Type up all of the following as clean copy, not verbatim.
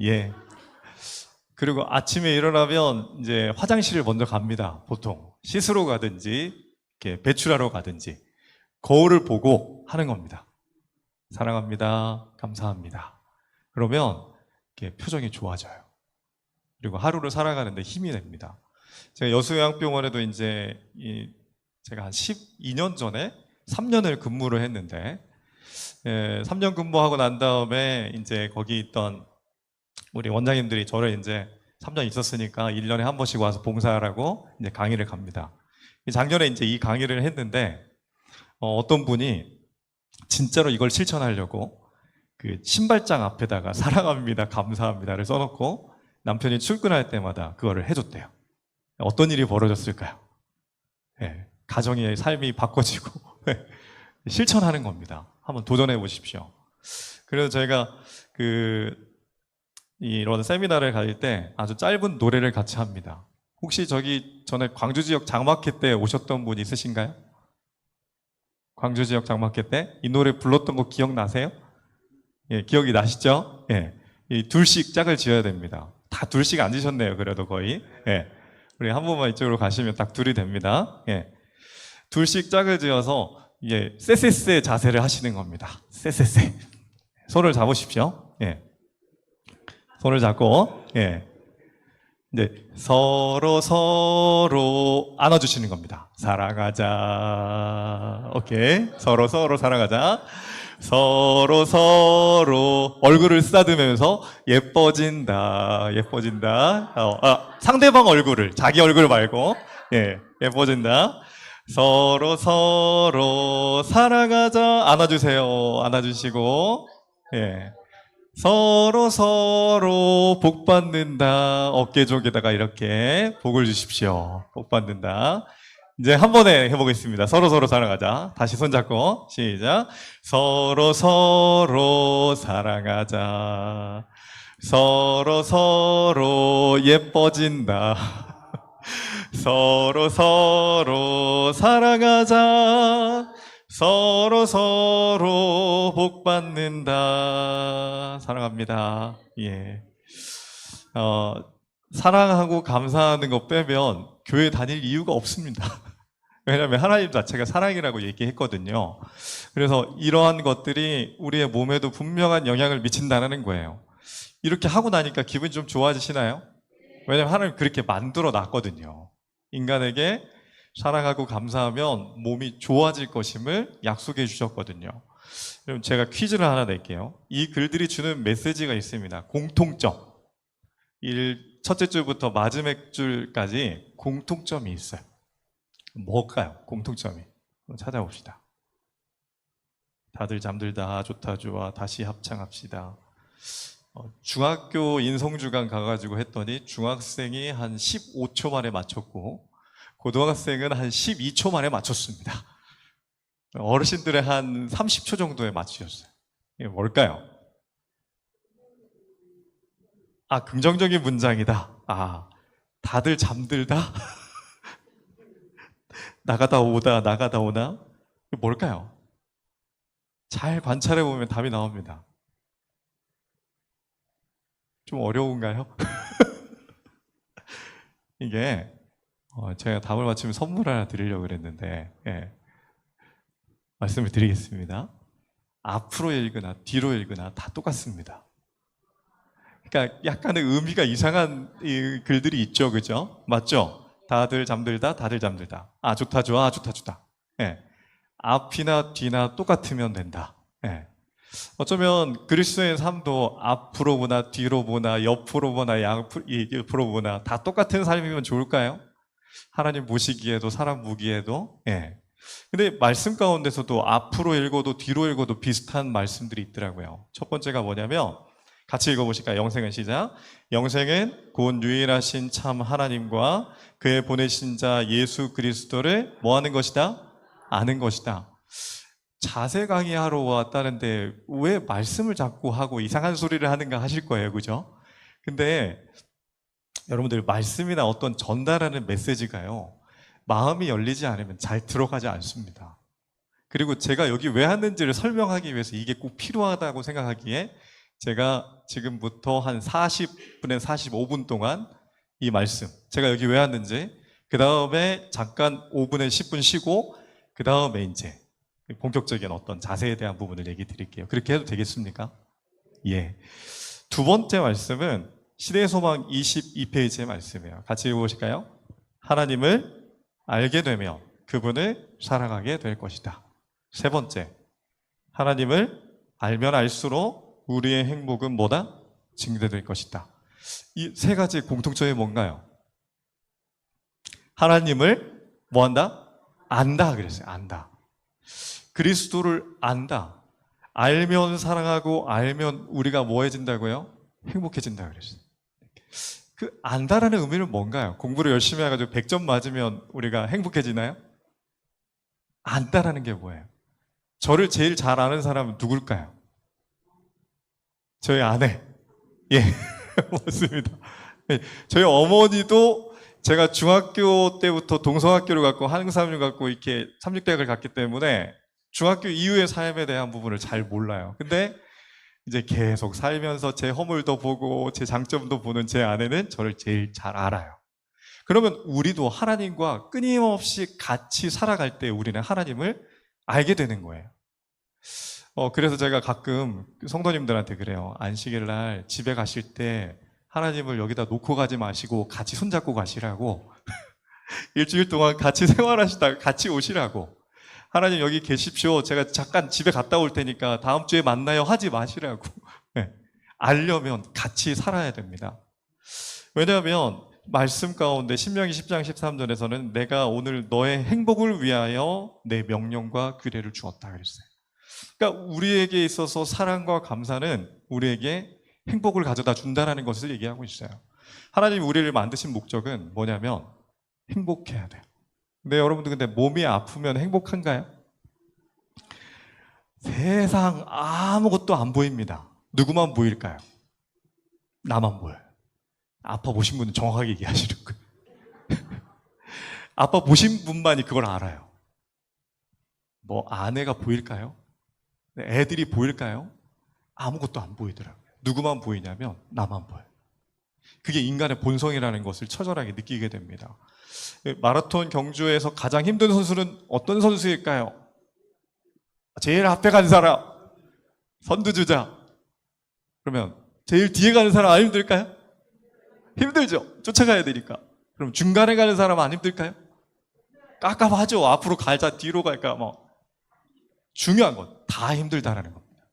예. 그리고 아침에 일어나면 이제 화장실을 먼저 갑니다. 보통 씻으러 가든지 이렇게 배출하러 가든지 거울을 보고 하는 겁니다. 사랑합니다. 감사합니다. 그러면 이렇게 표정이 좋아져요. 그리고 하루를 살아가는데 힘이 됩니다. 제가 여수요양병원에도 이제 제가 한 12년 전에 3년을 근무를 했는데 3년 근무하고 난 다음에 이제 거기 있던 우리 원장님들이 저를 이제 3년 있었으니까 1년에 한 번씩 와서 봉사하라고 이제 강의를 갑니다. 작년에 이제 이 강의를 했는데 어떤 분이 진짜로 이걸 실천하려고 그 신발장 앞에다가 사랑합니다, 감사합니다를 써놓고 남편이 출근할 때마다 그거를 해줬대요. 어떤 일이 벌어졌을까요? 네, 가정의 삶이 바꿔지고 실천하는 겁니다. 한번 도전해 보십시오. 그래서 저희가 이런 세미나를 가질 때 아주 짧은 노래를 같이 합니다. 혹시 저기 전에 광주 지역 장마켓 때 오셨던 분 있으신가요? 광주 지역 장마켓 때 이 노래 불렀던 거 기억나세요? 예, 기억이 나시죠? 예, 이 둘씩 짝을 지어야 됩니다. 다 둘씩 앉으셨네요. 그래도 거의. 예, 우리 한 번만 이쪽으로 가시면 딱 둘이 됩니다. 예, 둘씩 짝을 지어서 이게 쎄쎄쎄 자세를 하시는 겁니다. 쎄쎄쎄. 손을 잡으십시오. 예, 손을 잡고 예, 이제 서로 안아주시는 겁니다. 사랑하자. 오케이. 서로 사랑하자. 서로 얼굴을 쓰다듬으면서 예뻐진다. 상대방 얼굴을, 자기 얼굴 말고, 예, 예뻐진다. 서로 사랑하자. 안아주세요. 안아주시고, 예. 서로 복 받는다. 어깨쪽에다가 이렇게 복을 주십시오. 복 받는다. 이제 한 번에 해보겠습니다. 서로 사랑하자. 다시 손잡고 시작. 서로 사랑하자. 서로 예뻐진다. 서로 사랑하자. 서로 복 받는다. 사랑합니다. 예. 사랑하고 감사하는 거 빼면 교회 다닐 이유가 없습니다. 왜냐하면 하나님 자체가 사랑이라고 얘기했거든요. 그래서 이러한 것들이 우리의 몸에도 분명한 영향을 미친다는 거예요. 이렇게 하고 나니까 기분이 좀 좋아지시나요? 왜냐하면 하나님 그렇게 만들어 놨거든요. 인간에게 사랑하고 감사하면 몸이 좋아질 것임을 약속해 주셨거든요. 그럼 제가 퀴즈를 하나 낼게요. 이 글들이 주는 메시지가 있습니다. 공통점. 첫째 줄부터 마지막 줄까지 공통점이 있어요. 뭘까요? 공통점이. 한번 찾아봅시다. 다들 잠들다, 좋다, 좋아, 다시 합창합시다. 중학교 인성주간 가가지고 했더니 중학생이 한 15초 만에 맞췄고 고등학생은 한 12초 만에 맞췄습니다. 어르신들의 한 30초 정도에 맞추셨어요. 이게 뭘까요? 긍정적인 문장이다. 다들 잠들다? 나가다 오나? 이게 뭘까요? 잘 관찰해보면 답이 나옵니다. 좀 어려운가요? 이게 제가 답을 맞추면 선물 하나 드리려고 그랬는데 말씀을 드리겠습니다. 앞으로 읽으나 뒤로 읽으나 다 똑같습니다. 그러니까 약간의 의미가 이상한 이 글들이 있죠, 그죠? 맞죠? 다들 잠들다. 좋다, 좋아, 좋다. 예. 앞이나 뒤나 똑같으면 된다. 예. 어쩌면 그리스도의 삶도 앞으로 보나 뒤로 보나 옆으로 보나 옆으로 보나 다 똑같은 삶이면 좋을까요? 하나님 보시기에도 사람 보기에도. 예. 근데 말씀 가운데서도 앞으로 읽어도 뒤로 읽어도 비슷한 말씀들이 있더라고요. 첫 번째가 뭐냐면 같이 읽어보실까요? 영생은 시작. 영생은 곧 유일하신 참 하나님과 그의 보내신 자 예수 그리스도를 뭐 하는 것이다? 아는 것이다. 자세 강의하러 왔다는데 왜 말씀을 자꾸 하고 이상한 소리를 하는가 하실 거예요. 그죠? 근데 여러분들 말씀이나 어떤 전달하는 메시지가요, 마음이 열리지 않으면 잘 들어가지 않습니다. 그리고 제가 여기 왜 왔는지를 설명하기 위해서 이게 꼭 필요하다고 생각하기에 제가 지금부터 한 40분에서 45분 동안 이 말씀, 제가 여기 왜 왔는지, 그 다음에 잠깐 5분에 10분 쉬고, 그 다음에 이제 본격적인 어떤 자세에 대한 부분을 얘기 드릴게요. 그렇게 해도 되겠습니까? 예. 두 번째 말씀은 시대의 소망 22페이지의 말씀이에요. 같이 읽어보실까요? 하나님을 알게 되면 그분을 사랑하게 될 것이다. 세 번째, 하나님을 알면 알수록 우리의 행복은 뭐다? 증대될 것이다. 이 세 가지 공통점이 뭔가요? 하나님을 뭐한다? 안다 그랬어요. 안다. 그리스도를 안다. 알면 사랑하고 알면 우리가 뭐해진다고요? 행복해진다 그랬어요. 그 안다라는 의미는 뭔가요? 공부를 열심히 해가지고 100점 맞으면 우리가 행복해지나요? 안다라는 게 뭐예요? 저를 제일 잘 아는 사람은 누굴까요? 저희 아내. 예, 맞습니다. 네, 저희 어머니도 제가 중학교 때부터 동성학교를 갔고 한국사람을 갔고 이렇게 삼육대학을 갔기 때문에 중학교 이후의 삶에 대한 부분을 잘 몰라요. 근데 이제 계속 살면서 제 허물도 보고 제 장점도 보는 제 아내는 저를 제일 잘 알아요. 그러면 우리도 하나님과 끊임없이 같이 살아갈 때 우리는 하나님을 알게 되는 거예요. 그래서 제가 가끔 성도님들한테 그래요. 안식일 날 집에 가실 때 하나님을 여기다 놓고 가지 마시고 같이 손잡고 가시라고. 일주일 동안 같이 생활하시다가 같이 오시라고. 하나님 여기 계십시오. 제가 잠깐 집에 갔다 올 테니까 다음 주에 만나요 하지 마시라고. 네. 알려면 같이 살아야 됩니다. 왜냐하면 말씀 가운데 신명기 10장 13절에서는 내가 오늘 너의 행복을 위하여 내 명령과 규례를 주었다 그랬어요. 그러니까 우리에게 있어서 사랑과 감사는 우리에게 행복을 가져다 준다는 것을 얘기하고 있어요. 하나님이 우리를 만드신 목적은 뭐냐면 행복해야 돼요. 근데 여러분들 근데 몸이 아프면 행복한가요? 세상 아무것도 안 보입니다. 누구만 보일까요? 나만 보여요. 아파 보신 분은 정확하게 얘기하시는 거예요. 아파 보신 분만이 그걸 알아요. 뭐 아내가 보일까요? 애들이 보일까요? 아무것도 안 보이더라고요. 누구만 보이냐면 나만 보여요. 그게 인간의 본성이라는 것을 처절하게 느끼게 됩니다. 마라톤 경주에서 가장 힘든 선수는 어떤 선수일까요? 제일 앞에 간 사람, 선두주자. 그러면 제일 뒤에 가는 사람 안 힘들까요? 힘들죠. 쫓아가야 되니까. 그럼 중간에 가는 사람 안 힘들까요? 깝깝하죠. 앞으로 갈자 뒤로 갈까 뭐. 중요한 건 다 힘들다라는 겁니다.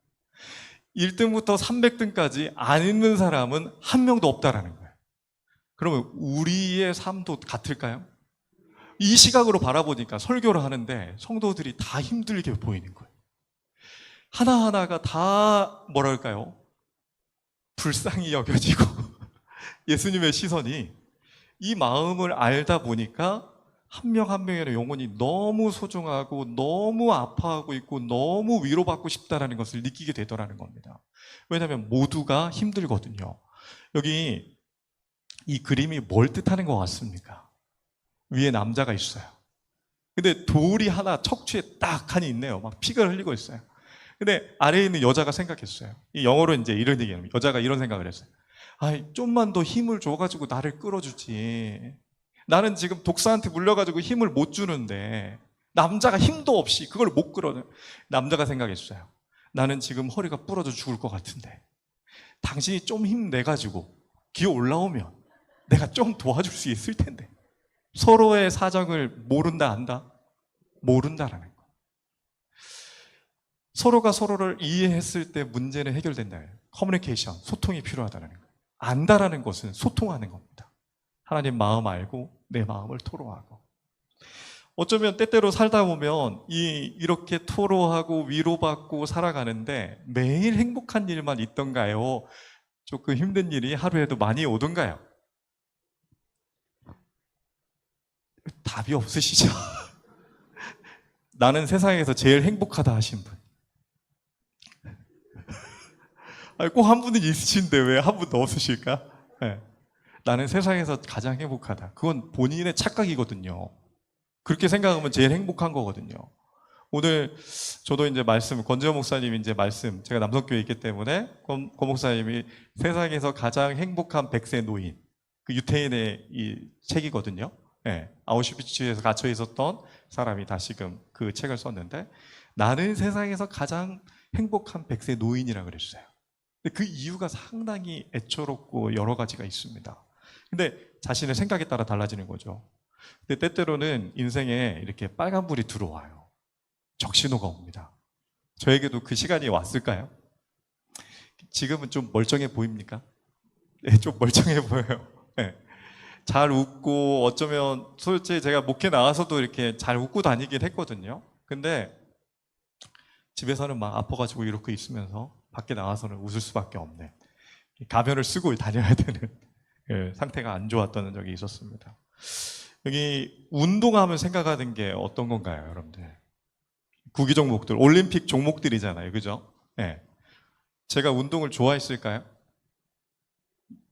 1등부터 300등까지 안 있는 사람은 한 명도 없다라는 거예요. 그러면 우리의 삶도 같을까요? 이 시각으로 바라보니까 설교를 하는데 성도들이 다 힘들게 보이는 거예요. 하나하나가 다 뭐랄까요? 불쌍히 여겨지고 예수님의 시선이 이 마음을 알다 보니까 한 명 한 명의 영혼이 너무 소중하고 너무 아파하고 있고 너무 위로받고 싶다는 것을 느끼게 되더라는 겁니다. 왜냐하면 모두가 힘들거든요. 여기 이 그림이 뭘 뜻하는 것 같습니까? 위에 남자가 있어요. 근데 돌이 하나 척추에 딱 하니 있네요. 막 피가 흘리고 있어요. 근데 아래에 있는 여자가 생각했어요. 이 영어로 이제 이런 얘기예요. 여자가 이런 생각을 했어요. 아이, 좀만 더 힘을 줘가지고 나를 끌어주지. 나는 지금 독사한테 물려가지고 힘을 못 주는데 남자가 힘도 없이 그걸 못 끌어요. 남자가 생각했어요. 나는 지금 허리가 부러져 죽을 것 같은데 당신이 좀 힘내가지고 기어 올라오면 내가 좀 도와줄 수 있을 텐데. 서로의 사정을 모른다 안다? 모른다라는 거. 서로가 서로를 이해했을 때 문제는 해결된다. 커뮤니케이션, 소통이 필요하다는 거. 안다라는 것은 소통하는 겁니다. 하나님 마음 알고 내 마음을 토로하고. 어쩌면 때때로 살다 보면 이렇게 토로하고 위로받고 살아가는데 매일 행복한 일만 있던가요? 조금 힘든 일이 하루에도 많이 오던가요? 답이 없으시죠? 나는 세상에서 제일 행복하다 하신 분. 꼭 한 분은 있으신데 왜 한 분도 없으실까? 네. 나는 세상에서 가장 행복하다. 그건 본인의 착각이거든요. 그렇게 생각하면 제일 행복한 거거든요. 오늘 저도 이제 말씀, 권지현 목사님 이제 말씀, 제가 남성교회에 있기 때문에 권 목사님이 세상에서 가장 행복한 100세 노인, 그 유태인의 이 책이거든요. 예, 아우슈비츠에서 갇혀 있었던 사람이 다시금 그 책을 썼는데, 나는 세상에서 가장 행복한 100세 노인이라고 그랬어요. 근데 그 이유가 상당히 애처롭고 여러 가지가 있습니다. 근데 자신의 생각에 따라 달라지는 거죠. 근데 때때로는 인생에 이렇게 빨간불이 들어와요. 적신호가 옵니다. 저에게도 그 시간이 왔을까요? 지금은 좀 멀쩡해 보입니까? 네, 좀 멀쩡해 보여요. 네. 잘 웃고, 어쩌면 솔직히 제가 목회 나와서도 이렇게 잘 웃고 다니긴 했거든요. 근데 집에서는 막 아파가지고 이렇게 있으면서 밖에 나와서는 웃을 수밖에 없는, 가면을 쓰고 다녀야 되는 상태가 안 좋았던 적이 있었습니다. 여기 운동하면 생각하는 게 어떤 건가요, 여러분들? 구기 종목들, 올림픽 종목들이잖아요, 그죠? 네. 제가 운동을 좋아했을까요?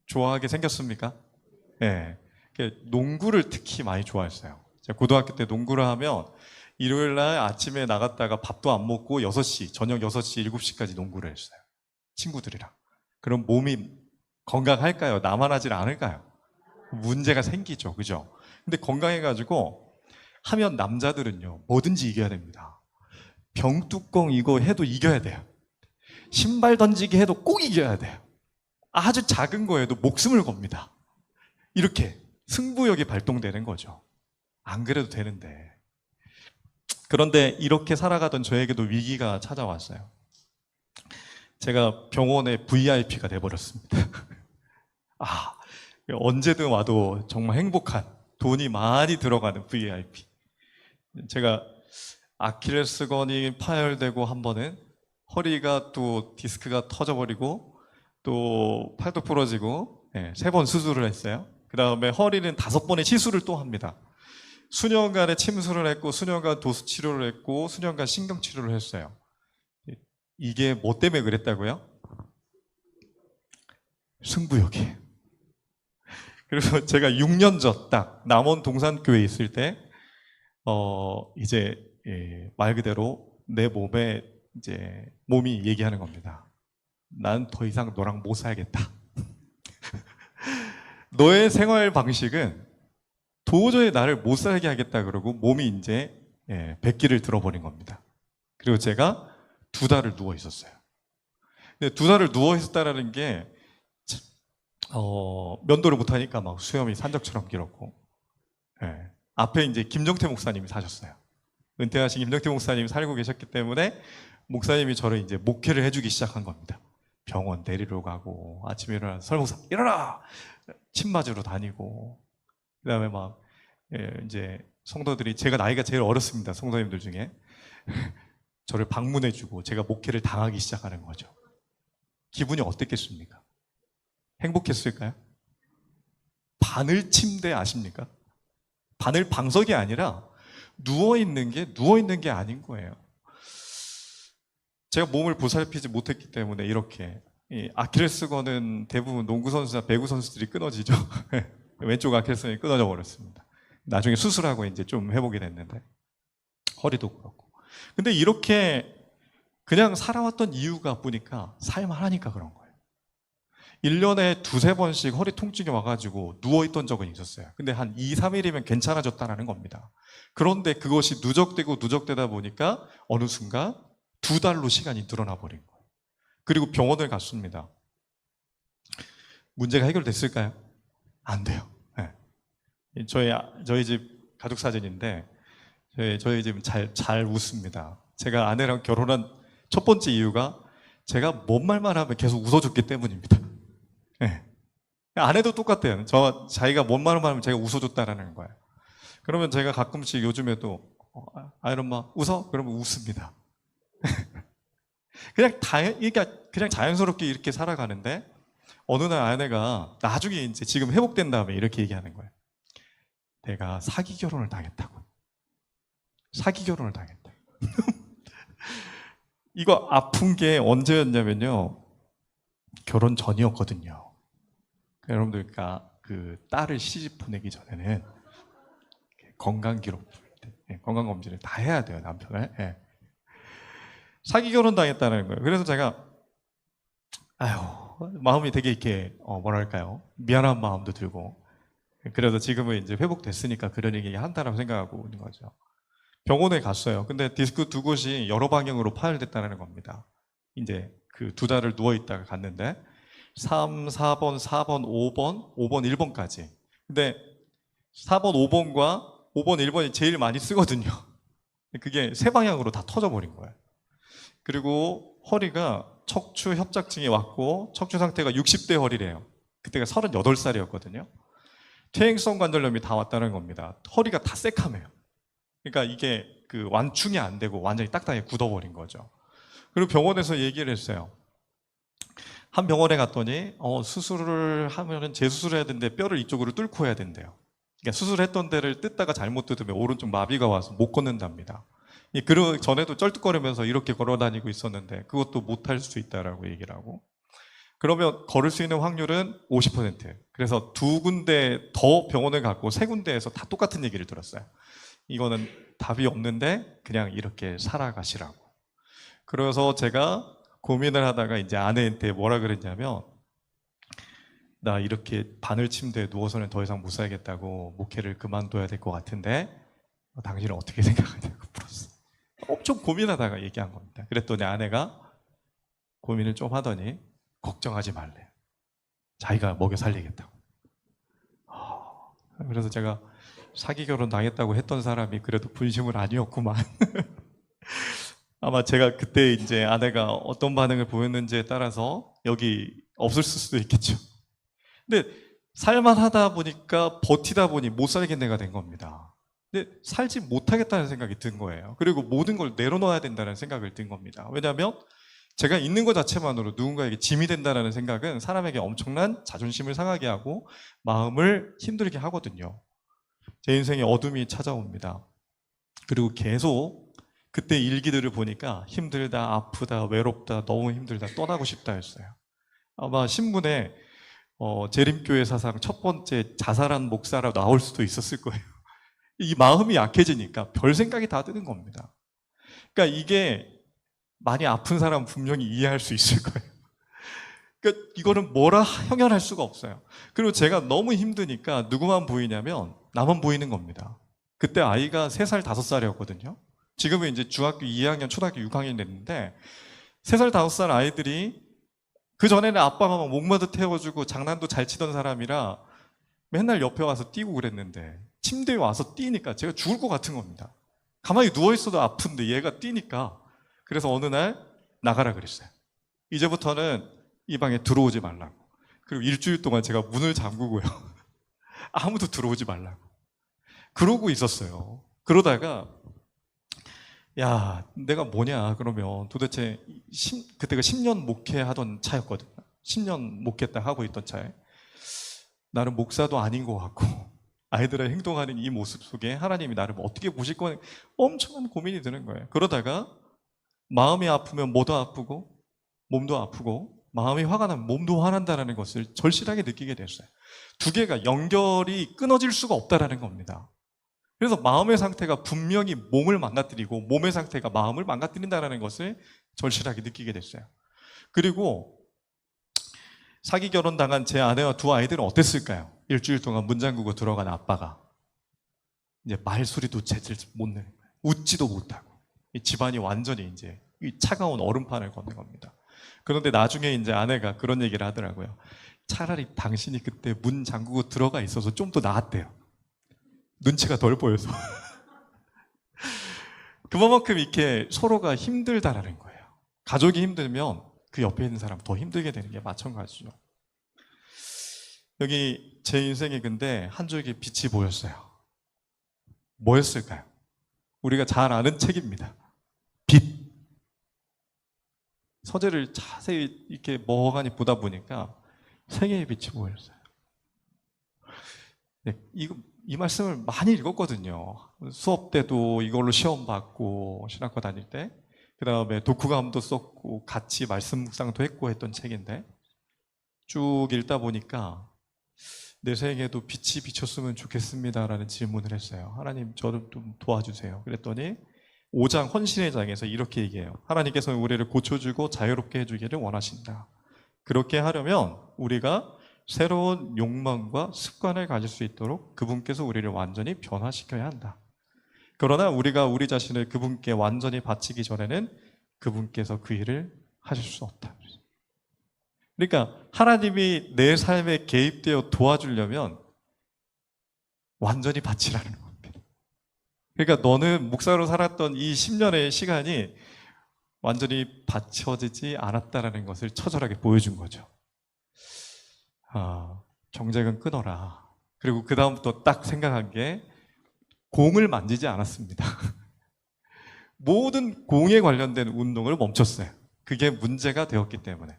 좋아하게 생겼습니까? 네. 농구를 특히 많이 좋아했어요. 제가 고등학교 때 농구를 하면 일요일 날 아침에 나갔다가 밥도 안 먹고 6시, 저녁 6시, 7시까지 농구를 했어요. 친구들이랑. 그럼 몸이 건강할까요? 나만 하질 않을까요? 문제가 생기죠, 그죠? 근데 건강해가지고 하면 남자들은요, 뭐든지 이겨야 됩니다. 병뚜껑 이거 해도 이겨야 돼요. 신발 던지기 해도 꼭 이겨야 돼요. 아주 작은 거에도 목숨을 겁니다. 이렇게 승부욕이 발동되는 거죠. 안 그래도 되는데. 그런데 이렇게 살아가던 저에게도 위기가 찾아왔어요. 제가 병원의 VIP가 돼버렸습니다. 언제든 와도 정말 행복한, 돈이 많이 들어가는 VIP. 제가 아킬레스건이 파열되고 한 번은 허리가 또 디스크가 터져버리고 또 팔도 부러지고 3번 수술을 했어요. 그 다음에 허리는 5번의 시술을 또 합니다. 수년간의 침수를 했고 수년간 도수 치료를 했고 수년간 신경 치료를 했어요. 이게 뭐 때문에 그랬다고요? 승부욕이에요. 그래서 제가 6년 전 딱 남원 동산교회에 있을 때 이제 말 그대로 내 몸에 이제 몸이 얘기하는 겁니다. 난 더 이상 너랑 못 살겠다. 너의 생활 방식은 도저히 나를 못 살게 하겠다 그러고 몸이 이제 백기를 들어버린 겁니다. 그리고 제가 2달을 누워 있었어요. 근데 2달을 누워 있었다라는 게 면도를 못하니까 막 수염이 산적처럼 길었고, 앞에 이제 김정태 목사님이 사셨어요. 은퇴하신 김정태 목사님이 살고 계셨기 때문에 목사님이 저를 이제 목회를 해주기 시작한 겁니다. 병원 데리러 가고, 아침에 일어나서 설목사 일어나! 침 맞으러 다니고, 그 다음에 막 이제 성도들이, 제가 나이가 제일 어렸습니다, 성도님들 중에. 저를 방문해주고 제가 목회를 당하기 시작하는 거죠. 기분이 어땠겠습니까? 행복했을까요? 바늘 침대 아십니까? 바늘 방석이 아니라 누워있는 게 아닌 거예요. 제가 몸을 보살피지 못했기 때문에 이렇게 아킬레스건은 대부분 농구선수나 배구선수들이 끊어지죠. 왼쪽 아킬레스건이 끊어져 버렸습니다. 나중에 수술하고 이제 좀 회복이 됐는데, 허리도 그렇고. 근데 이렇게 그냥 살아왔던 이유가 보니까 살만하니까 그런 거예요. 1년에 2-3번씩 허리 통증이 와가지고 누워있던 적은 있었어요. 근데 한 2-3일이면 괜찮아졌다는 겁니다. 그런데 그것이 누적되다 보니까 어느 순간 2달로 시간이 늘어나 버린 거예요. 그리고 병원을 갔습니다. 문제가 해결됐을까요? 안 돼요. 네. 저희 집 가족 사진인데, 저희 집은 잘 웃습니다. 제가 아내랑 결혼한 첫 번째 이유가 제가 뭔 말만 하면 계속 웃어줬기 때문입니다. 네. 아내도 똑같아요. 자기가 뭔 말만 하면 제가 웃어줬다라는 거예요. 그러면 제가 가끔씩 요즘에도 엄마 웃어? 그러면 웃습니다. 그냥 자연스럽게 이렇게 살아가는데, 어느 날 아내가 나중에 이제 지금 회복된 다음에 이렇게 얘기하는 거예요. 내가 사기 결혼을 당했다고. 사기 결혼을 당했다. 이거 아픈 게 언제였냐면요, 결혼 전이었거든요. 여러분들, 그 딸을 시집 보내기 전에는 건강 기록, 건강 검진을 다 해야 돼요, 남편을. 사기 결혼 당했다는 거예요. 그래서 제가 아유, 마음이 되게 이렇게 뭐랄까요, 미안한 마음도 들고, 그래도 지금은 이제 회복됐으니까 그런 얘기 한다라고 생각하고 있는 거죠. 병원에 갔어요. 근데 디스크 두 곳이 여러 방향으로 파열됐다는 겁니다. 이제 그 두 달을 누워 있다가 갔는데 3, 4번, 4번, 5번, 5번, 1번까지. 근데 4번, 5번과 5번, 1번이 제일 많이 쓰거든요. 그게 세 방향으로 다 터져버린 거예요. 그리고 허리가 척추 협착증이 왔고 척추 상태가 60대 허리래요. 그때가 38살이었거든요. 퇴행성 관절염이 다 왔다는 겁니다. 허리가 다 새카매요. 그러니까 이게 그 완충이 안 되고 완전히 딱딱하게 굳어버린 거죠. 그리고 병원에서 얘기를 했어요. 한 병원에 갔더니 수술을 하면은 재수술을 해야 되는데 뼈를 이쪽으로 뚫고 해야 된대요. 그러니까 수술했던 데를 뜯다가 잘못 뜯으면 오른쪽 마비가 와서 못 걷는답니다. 그 전에도 쩔뚝거리면서 이렇게 걸어 다니고 있었는데 그것도 못할 수 있다라고 얘기를 하고, 그러면 걸을 수 있는 확률은 50%. 그래서 두 군데 더 병원을 갔고 세 군데에서 다 똑같은 얘기를 들었어요. 이거는 답이 없는데 그냥 이렇게 살아가시라고. 그래서 제가 고민을 하다가 이제 아내한테 뭐라 그랬냐면, 나 이렇게 바늘 침대에 누워서는 더 이상 못 살겠다고, 목회를 그만둬야 될 것 같은데 당신은 어떻게 생각하냐고 물었어요. 엄청 고민하다가 얘기한 겁니다. 그랬더니 아내가 고민을 좀 하더니 걱정하지 말래요. 자기가 먹여 살리겠다고. 그래서 제가 사기 결혼 당했다고 했던 사람이 그래도 분심은 아니었구만. 아마 제가 그때 이제 아내가 어떤 반응을 보였는지에 따라서 여기 없을 수도 있겠죠. 근데 살만하다 보니까 버티다 보니 못 살겠네가 된 겁니다. 근데 살지 못하겠다는 생각이 든 거예요. 그리고 모든 걸 내려놓아야 된다는 생각을 든 겁니다. 왜냐하면 제가 있는 것 자체만으로 누군가에게 짐이 된다는 생각은 사람에게 엄청난 자존심을 상하게 하고 마음을 힘들게 하거든요. 제 인생에 어둠이 찾아옵니다. 그리고 계속 그때 일기들을 보니까 힘들다, 아프다, 외롭다, 너무 힘들다, 떠나고 싶다 했어요. 아마 신문에 재림교회 사상 첫 번째 자살한 목사라 나올 수도 있었을 거예요. 이 마음이 약해지니까 별 생각이 다 드는 겁니다. 그러니까 이게 많이 아픈 사람 분명히 이해할 수 있을 거예요. 그러니까 이거는 뭐라 형연할 수가 없어요. 그리고 제가 너무 힘드니까 누구만 보이냐면 나만 보이는 겁니다. 그때 아이가 3살, 5살이었거든요. 지금은 이제 중학교 2학년, 초등학교 6학년 됐는데 3살, 5살 아이들이 그전에는 아빠가 막 목마드 태워주고 장난도 잘 치던 사람이라 맨날 옆에 와서 뛰고 그랬는데 침대에 와서 뛰니까 제가 죽을 것 같은 겁니다. 가만히 누워있어도 아픈데 얘가 뛰니까. 그래서 어느 날 나가라 그랬어요. 이제부터는 이 방에 들어오지 말라고. 그리고 일주일 동안 제가 문을 잠그고요. 아무도 들어오지 말라고. 그러고 있었어요. 그러다가 야, 내가 뭐냐 그러면 도대체 그때가 10년 목회하던 차였거든요. 10년 목회 딱 하고 있던 차에 나는 목사도 아닌 것 같고 아이들의 행동하는 이 모습 속에 하나님이 나를 어떻게 보실 거냐 엄청난 고민이 드는 거예요. 그러다가 마음이 아프면 뭐도 아프고 몸도 아프고 마음이 화가 나면 몸도 화난다는 것을 절실하게 느끼게 됐어요. 두 개가 연결이 끊어질 수가 없다는 겁니다. 그래서 마음의 상태가 분명히 몸을 망가뜨리고 몸의 상태가 마음을 망가뜨린다는 것을 절실하게 느끼게 됐어요. 그리고 사기 결혼 당한 제 아내와 두 아이들은 어땠을까요? 일주일 동안 문 잠그고 들어간 아빠가 이제 말소리도 제대로 못 내는 거예요. 웃지도 못하고 이 집안이 완전히 이제 이 차가운 얼음판을 걷는 겁니다. 그런데 나중에 이제 아내가 그런 얘기를 하더라고요. 차라리 당신이 그때 문 잠그고 들어가 있어서 좀 더 나았대요. 눈치가 덜 보여서. 그만큼 이렇게 서로가 힘들다라는 거예요. 가족이 힘들면 그 옆에 있는 사람 더 힘들게 되는 게 마찬가지죠. 여기 제 인생에 근데 한 줄기 빛이 보였어요. 뭐였을까요? 우리가 잘 아는 책입니다. 빛. 서재를 자세히 이렇게 멍하니 보다 보니까 세 개의 빛이 보였어요. 네, 이 말씀을 많이 읽었거든요. 수업 때도 이걸로 시험 받고 신학과 다닐 때, 그 다음에 독후감도 썼고 같이 말씀 묵상도 했고 했던 책인데 쭉 읽다 보니까 내 생에도 빛이 비쳤으면 좋겠습니다라는 질문을 했어요. 하나님 저를 좀 도와주세요. 그랬더니 5장 헌신의 장에서 이렇게 얘기해요. 하나님께서는 우리를 고쳐주고 자유롭게 해주기를 원하신다. 그렇게 하려면 우리가 새로운 욕망과 습관을 가질 수 있도록 그분께서 우리를 완전히 변화시켜야 한다. 그러나 우리가 우리 자신을 그분께 완전히 바치기 전에는 그분께서 그 일을 하실 수 없다. 그러니까 하나님이 내 삶에 개입되어 도와주려면 완전히 바치라는 겁니다. 그러니까 너는 목사로 살았던 이 10년의 시간이 완전히 바쳐지지 않았다는 것을 처절하게 보여준 거죠. 경쟁은 끊어라. 그리고 그 다음부터 딱 생각한 게 공을 만지지 않았습니다. 모든 공에 관련된 운동을 멈췄어요. 그게 문제가 되었기 때문에.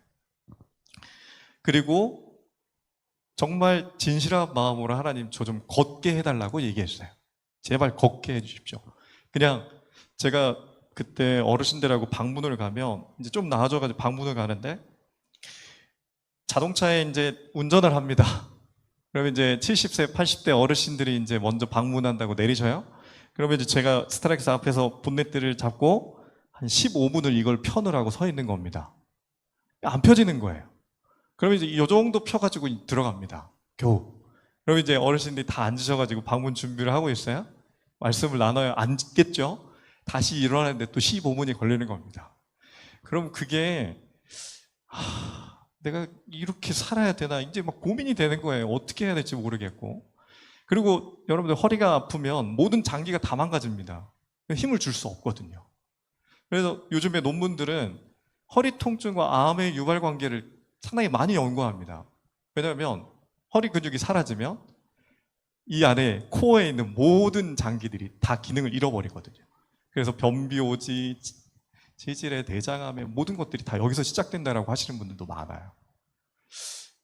그리고 정말 진실한 마음으로 하나님 저 좀 걷게 해달라고 얘기했어요. 제발 걷게 해주십시오. 그냥 제가 그때 어르신들하고 방문을 가면 이제 좀 나아져가지고 방문을 가는데 자동차에 이제 운전을 합니다. 그러면 이제 70세, 80대 어르신들이 이제 먼저 방문한다고 내리셔요. 그러면 이제 제가 스타렉스 앞에서 본넷들을 잡고 한 15분을 이걸 펴느라고 서 있는 겁니다. 안 펴지는 거예요. 그러면 이제 이 정도 펴가지고 들어갑니다. 겨우. 그러면 이제 어르신들이 다 앉으셔가지고 방문 준비를 하고 있어요. 말씀을 나눠요. 앉겠죠? 다시 일어나는데 또 15분이 걸리는 겁니다. 그럼 그게 내가 이렇게 살아야 되나 이제 막 고민이 되는 거예요. 어떻게 해야 될지 모르겠고. 그리고 여러분들 허리가 아프면 모든 장기가 다 망가집니다. 힘을 줄 수 없거든요. 그래서 요즘에 논문들은 허리 통증과 암의 유발 관계를 상당히 많이 연구합니다. 왜냐하면 허리 근육이 사라지면 이 안에 코어에 있는 모든 장기들이 다 기능을 잃어버리거든요. 그래서 변비오지, 지질의 대장암의 모든 것들이 다 여기서 시작된다라고 하시는 분들도 많아요.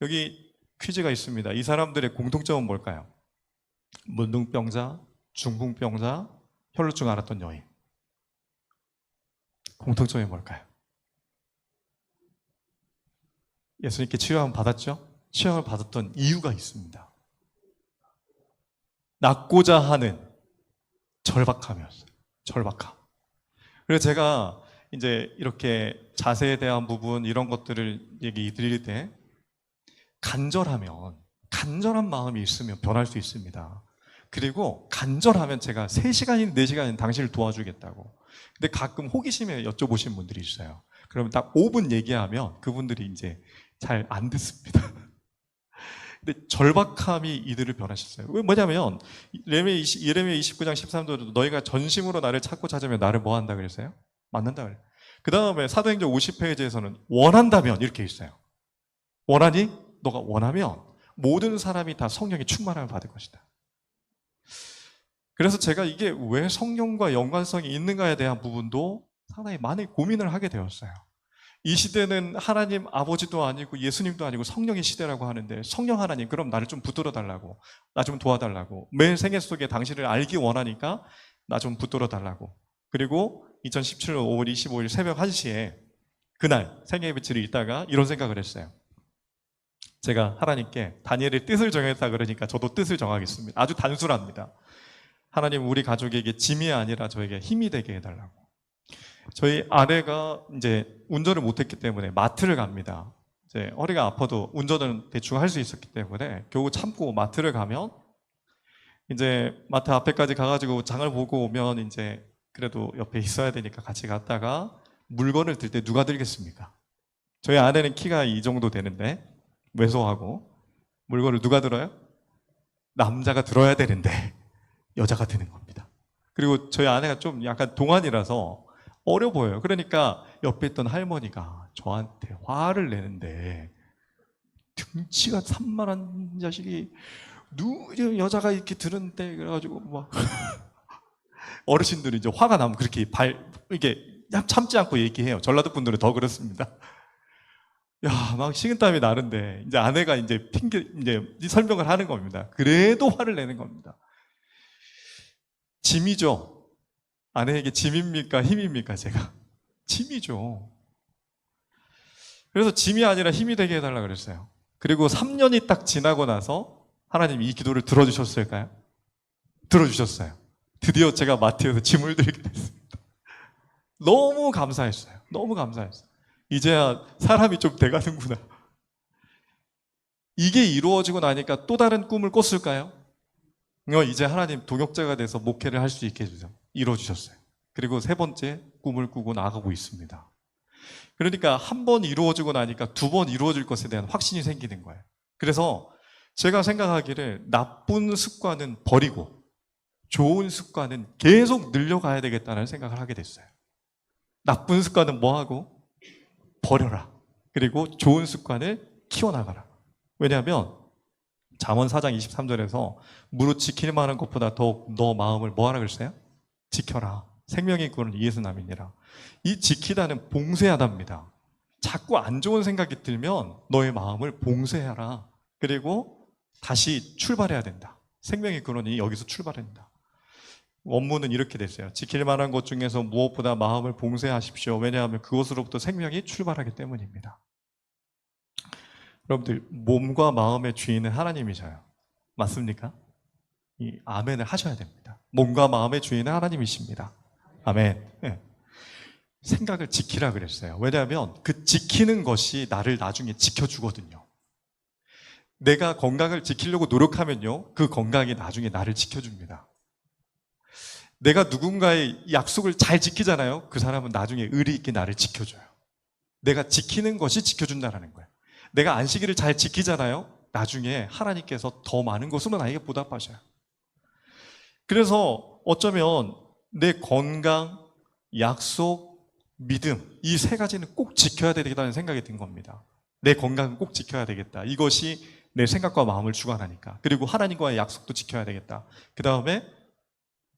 여기 퀴즈가 있습니다. 이 사람들의 공통점은 뭘까요? 문둥병자, 중풍병자, 혈루증 앓았던 여인. 공통점이 뭘까요? 예수님께 치유함을 받았죠? 치유함을 받았던 이유가 있습니다. 낫고자 하는 절박함이었어요. 절박함. 그래서 제가 이제 이렇게 자세에 대한 부분 이런 것들을 얘기 드릴 때 간절한 마음이 있으면 변할 수 있습니다. 그리고 간절하면 제가 3시간이든 4시간이든 당신을 도와주겠다고. 근데 가끔 호기심에 여쭤보신 분들이 있어요. 그러면 딱 5분 얘기하면 그분들이 이제 잘 안 듣습니다. 근데 절박함이 이들을 변화시켰어요. 왜 뭐냐면 예레미야 29장 13절에도 너희가 전심으로 나를 찾으면 나를 뭐 한다 그랬어요? 만난다 그래요. 그 다음에 사도행전 50페이지에서는 원한다면 이렇게 있어요. 원하니? 너가 원하면 모든 사람이 다 성령의 충만함을 받을 것이다. 그래서 제가 이게 왜 성령과 연관성이 있는가에 대한 부분도 상당히 많이 고민을 하게 되었어요. 이 시대는 하나님 아버지도 아니고 예수님도 아니고 성령의 시대라고 하는데 성령 하나님 그럼 나를 좀 붙들어 달라고, 나 좀 도와달라고, 매 생애 속에 당신을 알기 원하니까 나 좀 붙들어 달라고. 그리고 2017년 5월 25일 새벽 1시에 그날 생애 예배치를 읽다가 이런 생각을 했어요. 제가 하나님께 다니엘의 뜻을 정했다 그러니까 저도 뜻을 정하겠습니다. 아주 단순합니다. 하나님 우리 가족에게 짐이 아니라 저에게 힘이 되게 해달라고. 저희 아내가 이제 운전을 못했기 때문에 마트를 갑니다. 이제 허리가 아파도 운전은 대충 할 수 있었기 때문에 겨우 참고 마트를 가면 이제 마트 앞에까지 가가지고 장을 보고 오면 이제 그래도 옆에 있어야 되니까 같이 갔다가 물건을 들 때 누가 들겠습니까? 저희 아내는 키가 이 정도 되는데 왜소하고 물건을 누가 들어요? 남자가 들어야 되는데 여자가 드는 겁니다. 그리고 저희 아내가 좀 약간 동안이라서 어려 보여요. 그러니까 옆에 있던 할머니가 저한테 화를 내는데 등치가 산만한 자식이 여자가 이렇게 드는데 그래가지고 막 어르신들이 이제 화가 나면 그렇게 이게 참지 않고 얘기해요. 전라도 분들은 더 그렇습니다. 야, 막 식은땀이 나는데 이제 아내가 이제 이제 설명을 하는 겁니다. 그래도 화를 내는 겁니다. 짐이죠. 아내에게 짐입니까? 힘입니까? 제가 짐이죠. 그래서 짐이 아니라 힘이 되게 해달라 그랬어요. 그리고 3년이 딱 지나고 나서 하나님이 이 기도를 들어주셨을까요? 들어주셨어요. 드디어 제가 마트에서 짐을 들게 됐습니다. 너무 감사했어요. 너무 감사했어요. 이제야 사람이 좀 돼가는구나. 이게 이루어지고 나니까 또 다른 꿈을 꿨을까요? 이제 하나님 동역자가 돼서 목회를 할 수 있게 해주세요. 이루어주셨어요. 그리고 세 번째 꿈을 꾸고 나가고 있습니다. 그러니까 한 번 이루어지고 나니까 두 번 이루어질 것에 대한 확신이 생기는 거예요. 그래서 제가 생각하기를 나쁜 습관은 버리고 좋은 습관은 계속 늘려가야 되겠다는 생각을 하게 됐어요. 나쁜 습관은 뭐하고? 버려라. 그리고 좋은 습관을 키워나가라. 왜냐하면 잠언 4장 23절에서 무릇 지킬 만한 것보다 더욱 너 마음을 뭐하라 그랬어요? 지켜라. 생명의 꾼은 이에서 남이니라. 이 지키다는 봉쇄하답니다. 자꾸 안 좋은 생각이 들면 너의 마음을 봉쇄하라. 그리고 다시 출발해야 된다. 생명의 근원이 여기서 출발한다. 원문은 이렇게 됐어요. 지킬 만한 것 중에서 무엇보다 마음을 봉쇄하십시오. 왜냐하면 그것으로부터 생명이 출발하기 때문입니다. 여러분들, 몸과 마음의 주인은 하나님이셔요. 맞습니까? 이 아멘을 하셔야 됩니다. 몸과 마음의 주인은 하나님이십니다. 아멘. 네. 생각을 지키라 그랬어요. 왜냐하면 그 지키는 것이 나를 나중에 지켜주거든요. 내가 건강을 지키려고 노력하면요, 그 건강이 나중에 나를 지켜줍니다. 내가 누군가의 약속을 잘 지키잖아요. 그 사람은 나중에 의리 있게 나를 지켜줘요. 내가 지키는 것이 지켜준다는 거예요. 내가 안식일을 잘 지키잖아요. 나중에 하나님께서 더 많은 것으로 나에게 보답하셔요. 그래서 어쩌면 내 건강, 약속, 믿음, 이 세 가지는 꼭 지켜야 되겠다는 생각이 든 겁니다. 내 건강은 꼭 지켜야 되겠다. 이것이 내 생각과 마음을 주관하니까. 그리고 하나님과의 약속도 지켜야 되겠다. 그 다음에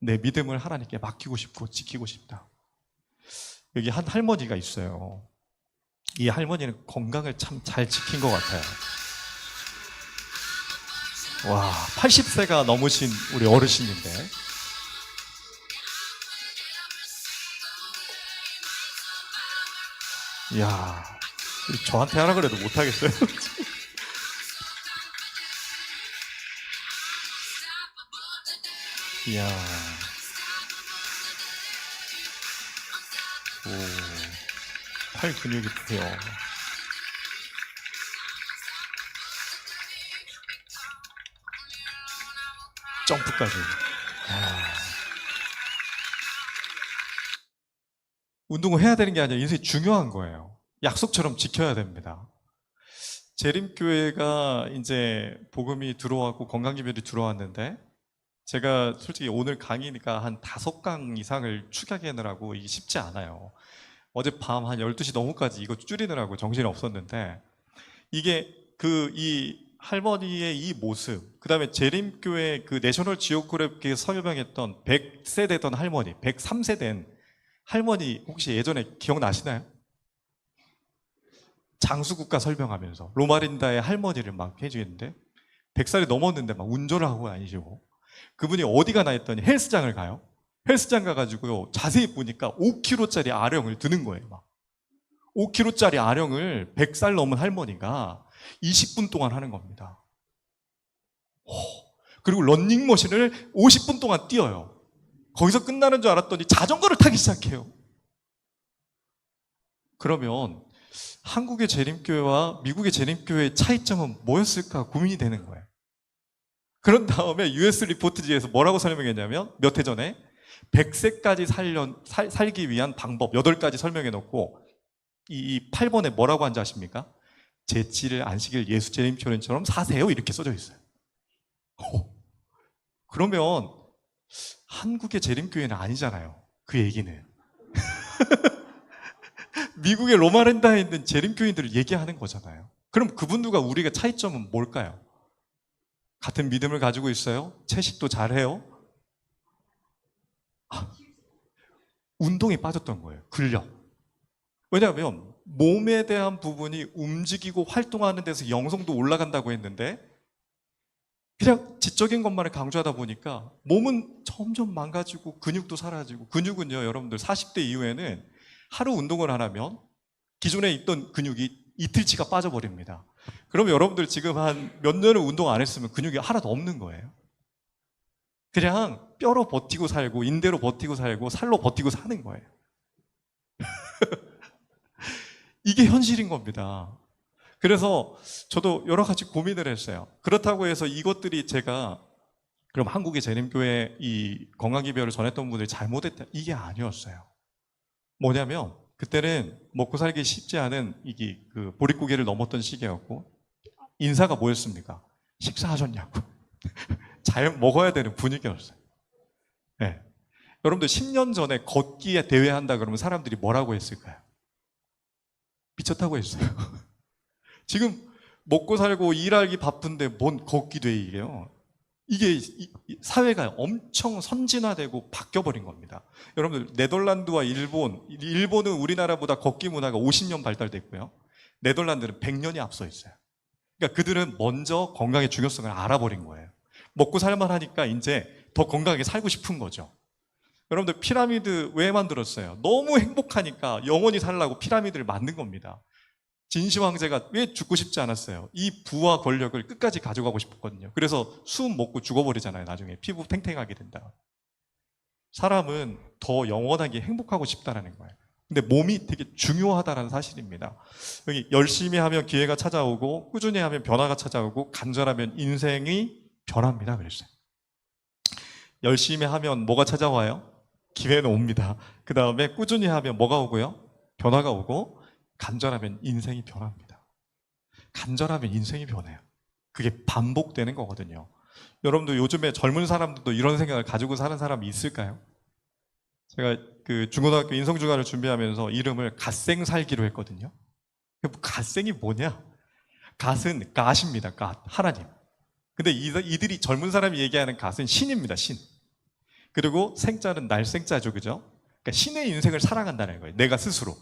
내 믿음을 하나님께 맡기고 싶고 지키고 싶다. 여기 한 할머니가 있어요. 이 할머니는 건강을 참 잘 지킨 것 같아요. 와, 80세가 넘으신 우리 어르신인데, 이야, 저한테 하라 그래도 못하겠어요. 이야, 오, 팔 근육이 돼요. 점프까지. 운동을 해야 되는 게 아니라 인생이 중요한 거예요. 약속처럼 지켜야 됩니다. 재림교회가 이제 복음이 들어왔고 건강기별이 들어왔는데, 제가 솔직히 오늘 강의니까 한 5강 이상을 축약하느라고 이게 쉽지 않아요. 어젯밤 한 12시 넘어까지 이거 줄이느라고 정신이 없었는데, 이게 이 할머니의 이 모습, 그 다음에 재림교회 그 내셔널 지오그래픽에 설명했던 100세 되던 할머니, 103세 된 할머니, 혹시 예전에 기억나시나요? 장수국가 설명하면서 로마린다의 할머니를 막 해주는데 100살이 넘었는데 막 운전을 하고 다니시고, 그분이 어디 가나 했더니 헬스장을 가요. 헬스장 가가지고요, 자세히 보니까 5kg짜리 아령을 드는 거예요. 막 5kg짜리 아령을 100살 넘은 할머니가 20분 동안 하는 겁니다. 그리고 런닝머신을 50분 동안 뛰어요. 거기서 끝나는 줄 알았더니 자전거를 타기 시작해요. 그러면 한국의 재림교회와 미국의 재림교회의 차이점은 뭐였을까 고민이 되는 거예요. 그런 다음에 US 리포트지에서 뭐라고 설명했냐면, 몇 해 전에 100세까지 살기 위한 방법 8가지 설명해 놓고, 이 8번에 뭐라고 한지 아십니까? 제7일 안식일 예수 재림교회처럼 사세요, 이렇게 써져 있어요. 그러면 한국의 재림교회는 아니잖아요, 그 얘기는. 미국의 로마랜다에 있는 재림교인들을 얘기하는 거잖아요. 그럼 그분들과 우리가 차이점은 뭘까요? 같은 믿음을 가지고 있어요? 채식도 잘해요? 운동에 빠졌던 거예요. 근력. 왜냐하면 몸에 대한 부분이 움직이고 활동하는 데서 영성도 올라간다고 했는데, 그냥 지적인 것만을 강조하다 보니까 몸은 점점 망가지고 근육도 사라지고, 근육은요 여러분들 40대 이후에는 하루 운동을 안 하면 기존에 있던 근육이 이틀치가 빠져버립니다. 그럼 여러분들 지금 한 몇 년을 운동 안 했으면 근육이 하나도 없는 거예요. 그냥 뼈로 버티고 살고 인대로 버티고 살고 살로 버티고 사는 거예요. 이게 현실인 겁니다. 그래서 저도 여러 가지 고민을 했어요. 그렇다고 해서 이것들이 제가 그럼 한국의 재림교회 이 건강기별을 전했던 분들이 잘못했다, 이게 아니었어요. 뭐냐면 그때는 먹고 살기 쉽지 않은 이게 그 보릿고개를 넘었던 시기였고, 인사가 뭐였습니까? 식사하셨냐고. 잘 먹어야 되는 분위기였어요. 네. 여러분들 10년 전에 걷기에 대회한다 그러면 사람들이 뭐라고 했을까요? 미쳤다고 했어요. 지금 먹고 살고 일하기 바쁜데 뭔 걷기 대회예요? 이게 사회가 엄청 선진화되고 바뀌어버린 겁니다. 여러분들 네덜란드와 일본은 우리나라보다 걷기 문화가 50년 발달됐고요. 네덜란드는 100년이 앞서 있어요. 그러니까 그들은 먼저 건강의 중요성을 알아버린 거예요. 먹고 살만하니까 이제 더 건강하게 살고 싶은 거죠. 여러분들 피라미드 왜 만들었어요? 너무 행복하니까 영원히 살라고 피라미드를 만든 겁니다. 진시 황제가 왜 죽고 싶지 않았어요? 이 부와 권력을 끝까지 가져가고 싶었거든요. 그래서 수은 먹고 죽어버리잖아요. 나중에 피부 팽팽하게 된다. 사람은 더 영원하게 행복하고 싶다는 거예요. 근데 몸이 되게 중요하다는 사실입니다. 여기 열심히 하면 기회가 찾아오고, 꾸준히 하면 변화가 찾아오고, 간절하면 인생이 변합니다. 그랬어요. 열심히 하면 뭐가 찾아와요? 기회는 옵니다. 그 다음에 꾸준히 하면 뭐가 오고요? 변화가 오고, 간절하면 인생이 변합니다. 간절하면 인생이 변해요. 그게 반복되는 거거든요. 여러분도 요즘에 젊은 사람들도 이런 생각을 가지고 사는 사람이 있을까요? 제가 그 중고등학교 인성주간을 준비하면서 이름을 갓생 살기로 했거든요. 갓생이 뭐냐? 갓은 갓입니다. 갓, 하나님. 근데 이들이 젊은 사람이 얘기하는 갓은 신입니다. 신. 그리고 생자는 날생자죠. 그죠? 그러니까 신의 인생을 살아간다는 거예요. 내가 스스로.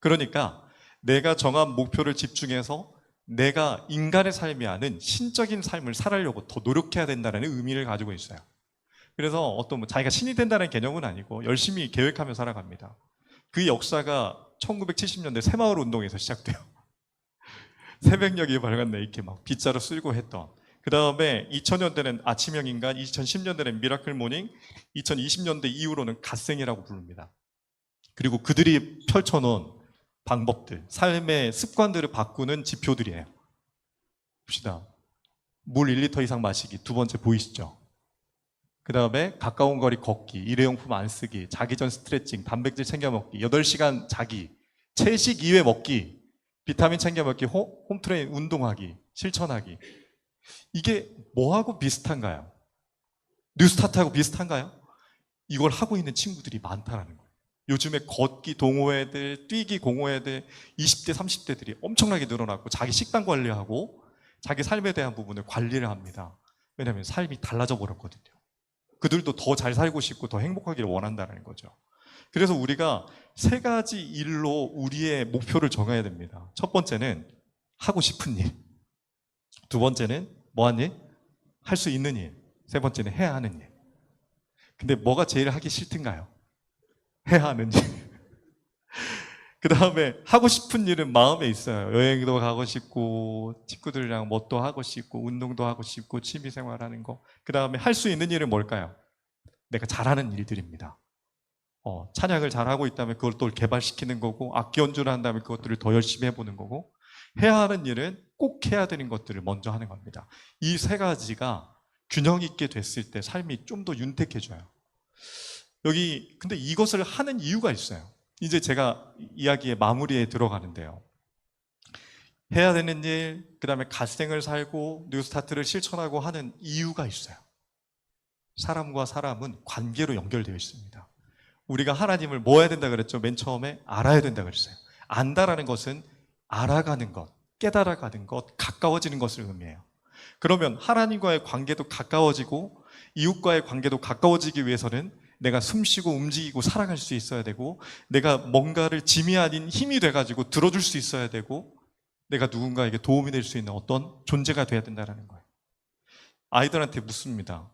그러니까 내가 정한 목표를 집중해서 내가 인간의 삶이 아닌 신적인 삶을 살아려고 더 노력해야 된다는 의미를 가지고 있어요. 그래서 어떤 뭐 자기가 신이 된다는 개념은 아니고 열심히 계획하며 살아갑니다. 그 역사가 1970년대 새마을 운동에서 시작돼요. 새벽녘이 밝았네 이렇게 막 빗자루 쓸고 했던. 그 다음에 2000년대는 아침형 인간, 2010년대는 미라클 모닝, 2020년대 이후로는 갓생이라고 부릅니다. 그리고 그들이 펼쳐놓은 방법들, 삶의 습관들을 바꾸는 지표들이에요. 봅시다. 물 1리터 이상 마시기, 두 번째 보이시죠? 그 다음에 가까운 거리 걷기, 일회용품 안 쓰기, 자기 전 스트레칭, 단백질 챙겨 먹기, 8시간 자기, 채식 2회 먹기, 비타민 챙겨 먹기, 홈트레인 운동하기, 실천하기. 이게 뭐하고 비슷한가요? 뉴스타트하고 비슷한가요? 이걸 하고 있는 친구들이 많다는 거예요. 요즘에 걷기 동호회들, 뛰기 공호회들, 20대, 30대들이 엄청나게 늘어났고 자기 식단 관리하고 자기 삶에 대한 부분을 관리를 합니다. 왜냐하면 삶이 달라져 버렸거든요. 그들도 더 잘 살고 싶고 더 행복하기를 원한다는 거죠. 그래서 우리가 3가지 일로 우리의 목표를 정해야 됩니다. 첫 번째는 하고 싶은 일, 두 번째는 뭐한 일? 할 수 있는 일, 세 번째는 해야 하는 일. 근데 뭐가 제일 하기 싫든가요? 해야 하는 일. 그 다음에 하고 싶은 일은 마음에 있어요. 여행도 가고 싶고 친구들이랑 뭣도 하고 싶고 운동도 하고 싶고 취미생활하는 거. 그 다음에 할 수 있는 일은 뭘까요? 내가 잘하는 일들입니다. 찬양을 잘하고 있다면 그걸 또 개발시키는 거고, 악기 연주를 한다면 그것들을 더 열심히 해보는 거고, 해야 하는 일은 꼭 해야 되는 것들을 먼저 하는 겁니다. 이 3가지가 균형 있게 됐을 때 삶이 좀 더 윤택해져요. 여기 근데 이것을 하는 이유가 있어요. 이제 제가 이야기의 마무리에 들어가는데요. 해야 되는 일, 그 다음에 갓생을 살고 뉴스타트를 실천하고 하는 이유가 있어요. 사람과 사람은 관계로 연결되어 있습니다. 우리가 하나님을 뭐 해야 된다 그랬죠? 맨 처음에 알아야 된다 그랬어요. 안다라는 것은 알아가는 것, 깨달아가는 것, 가까워지는 것을 의미해요. 그러면 하나님과의 관계도 가까워지고 이웃과의 관계도 가까워지기 위해서는 내가 숨쉬고 움직이고 살아갈 수 있어야 되고, 내가 뭔가를 짐이 아닌 힘이 돼가지고 들어줄 수 있어야 되고, 내가 누군가에게 도움이 될 수 있는 어떤 존재가 돼야 된다는 거예요. 아이들한테 묻습니다.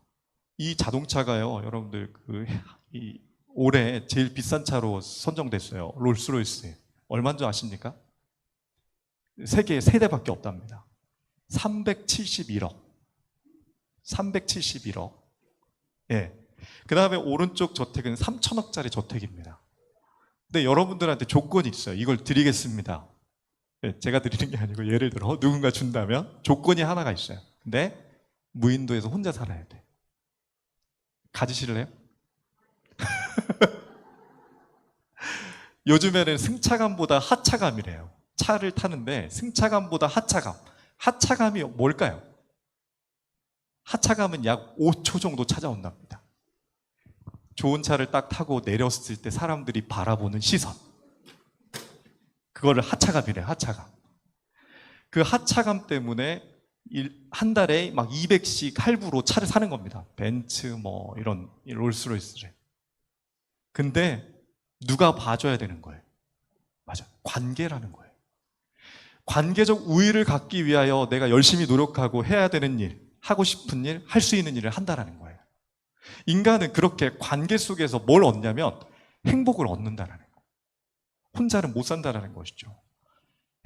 이 자동차가요, 여러분들 올해 제일 비싼 차로 선정됐어요. 롤스로이스. 얼마인 줄 아십니까? 세계에 3대밖에 없답니다. 371억. 371억. 예. 그 다음에 오른쪽 저택은 3천억짜리 저택입니다. 근데 여러분들한테 조건이 있어요. 이걸 드리겠습니다. 제가 드리는 게 아니고 예를 들어 누군가 준다면 조건이 하나가 있어요. 근데 무인도에서 혼자 살아야 돼. 가지실래요? 요즘에는 승차감보다 하차감이래요. 차를 타는데 승차감보다 하차감. 하차감이 뭘까요? 하차감은 약 5초 정도 찾아온답니다. 좋은 차를 딱 타고 내렸을 때 사람들이 바라보는 시선. 그거를 하차감이래요, 하차감. 그 하차감 때문에 한 달에 막 200씩 할부로 차를 사는 겁니다. 벤츠 뭐 이런 롤스로이스를. 근데 누가 봐줘야 되는 거예요. 맞아, 관계라는 거예요. 관계적 우위를 갖기 위하여 내가 열심히 노력하고 해야 되는 일, 하고 싶은 일, 할 수 있는 일을 한다는 거예요. 인간은 그렇게 관계 속에서 뭘 얻냐면 행복을 얻는다는 거예요. 혼자는 못 산다는 것이죠.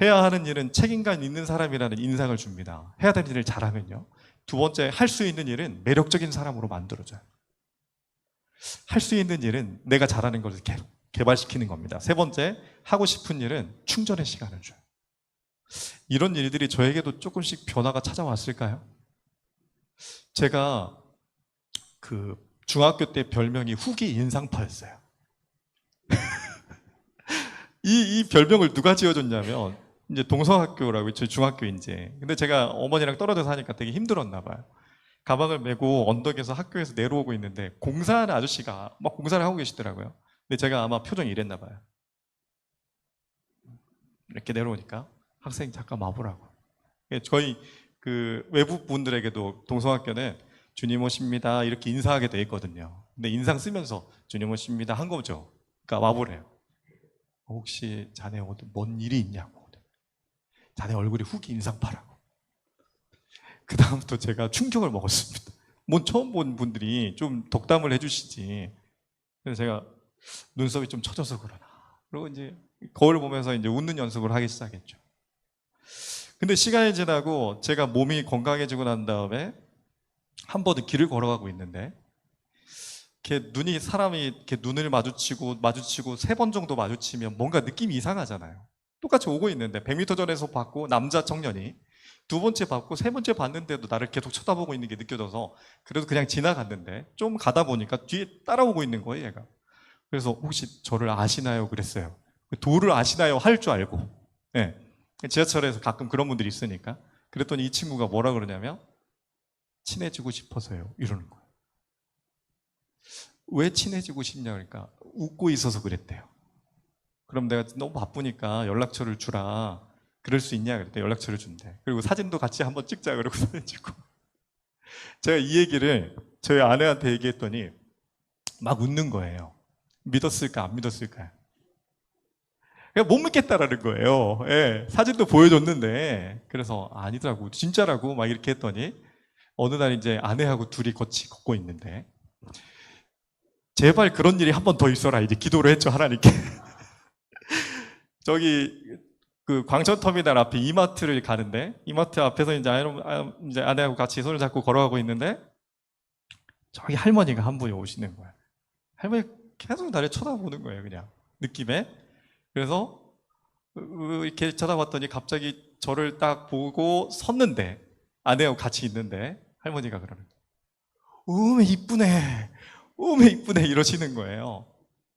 해야 하는 일은 책임감 있는 사람이라는 인상을 줍니다. 해야 되는 일을 잘하면요. 두 번째, 할 수 있는 일은 매력적인 사람으로 만들어줘요. 할 수 있는 일은 내가 잘하는 것을 개발시키는 겁니다. 세 번째, 하고 싶은 일은 충전의 시간을 줘요. 이런 일들이 저에게도 조금씩 변화가 찾아왔을까요? 제가 그 중학교 때 별명이 후기 인상파였어요. 이 별명을 누가 지어줬냐면 이제 동성학교라고 저희 중학교 이제. 근데 제가 어머니랑 떨어져 사니까 되게 힘들었나 봐요. 가방을 메고 언덕에서 학교에서 내려오고 있는데 공사하는 아저씨가 막 공사를 하고 계시더라고요. 근데 제가 아마 표정이 이랬나 봐요. 이렇게 내려오니까 학생 잠깐 와보라고. 저희 그 외부 분들에게도 동성학교는 주님 오십니다 이렇게 인사하게 돼 있거든요. 근데 인상 쓰면서 주님 오십니다 한 거죠. 그러니까 와보래요. 혹시 자네 뭔 일이 있냐고. 자네 얼굴이 후기 인상파라고. 그 다음부터 제가 충격을 먹었습니다. 뭔 처음 본 분들이 좀 덕담을 해주시지. 그래서 제가 눈썹이 좀 처져서 그러나. 그리고 이제 거울 보면서 이제 웃는 연습을 하기 시작했죠. 근데 시간이 지나고 제가 몸이 건강해지고 난 다음에 한 번은 길을 걸어가고 있는데 이렇게 사람이 이렇게 눈을 마주치고 3번 정도 마주치면 뭔가 느낌이 이상하잖아요. 똑같이 오고 있는데 100m 전에서 봤고 남자 청년이 두 번째 봤고 세 번째 봤는데도 나를 계속 쳐다보고 있는 게 느껴져서 그래도 그냥 지나갔는데 좀 가다 보니까 뒤에 따라오고 있는 거예요, 얘가. 그래서 혹시 저를 아시나요? 그랬어요. 도를 아시나요? 할 줄 알고. 네. 지하철에서 가끔 그런 분들이 있으니까. 그랬더니 이 친구가 뭐라 그러냐면 친해지고 싶어서요. 이러는 거예요. 왜 친해지고 싶냐 그러니까 웃고 있어서 그랬대요. 그럼 내가 너무 바쁘니까 연락처를 주라. 그럴 수 있냐 그랬대. 연락처를 준대. 그리고 사진도 같이 한번 찍자 그러고 사진 찍고. 제가 이 얘기를 저희 아내한테 얘기했더니 막 웃는 거예요. 믿었을까 안 믿었을까요? 못 믿겠다라는 거예요. 예, 사진도 보여줬는데 그래서 아니더라고 진짜라고 막 이렇게 했더니 어느 날 이제 아내하고 둘이 같이 걷고 있는데 제발 그런 일이 한 번 더 있어라 이제 기도를 했죠 하나님께. 저기 그 광천터미널 앞에 이마트를 가는데 이마트 앞에서 이제 아내하고 같이 손을 잡고 걸어가고 있는데 저기 할머니가 한 분이 오시는 거예요. 할머니 계속 나를 쳐다보는 거예요 그냥 느낌에. 그래서 이렇게 쳐다봤더니 갑자기 저를 딱 보고 섰는데 아내하고 같이 있는데 할머니가 그러는 거예요. 어메 이쁘네. 어메 이쁘네 이러시는 거예요.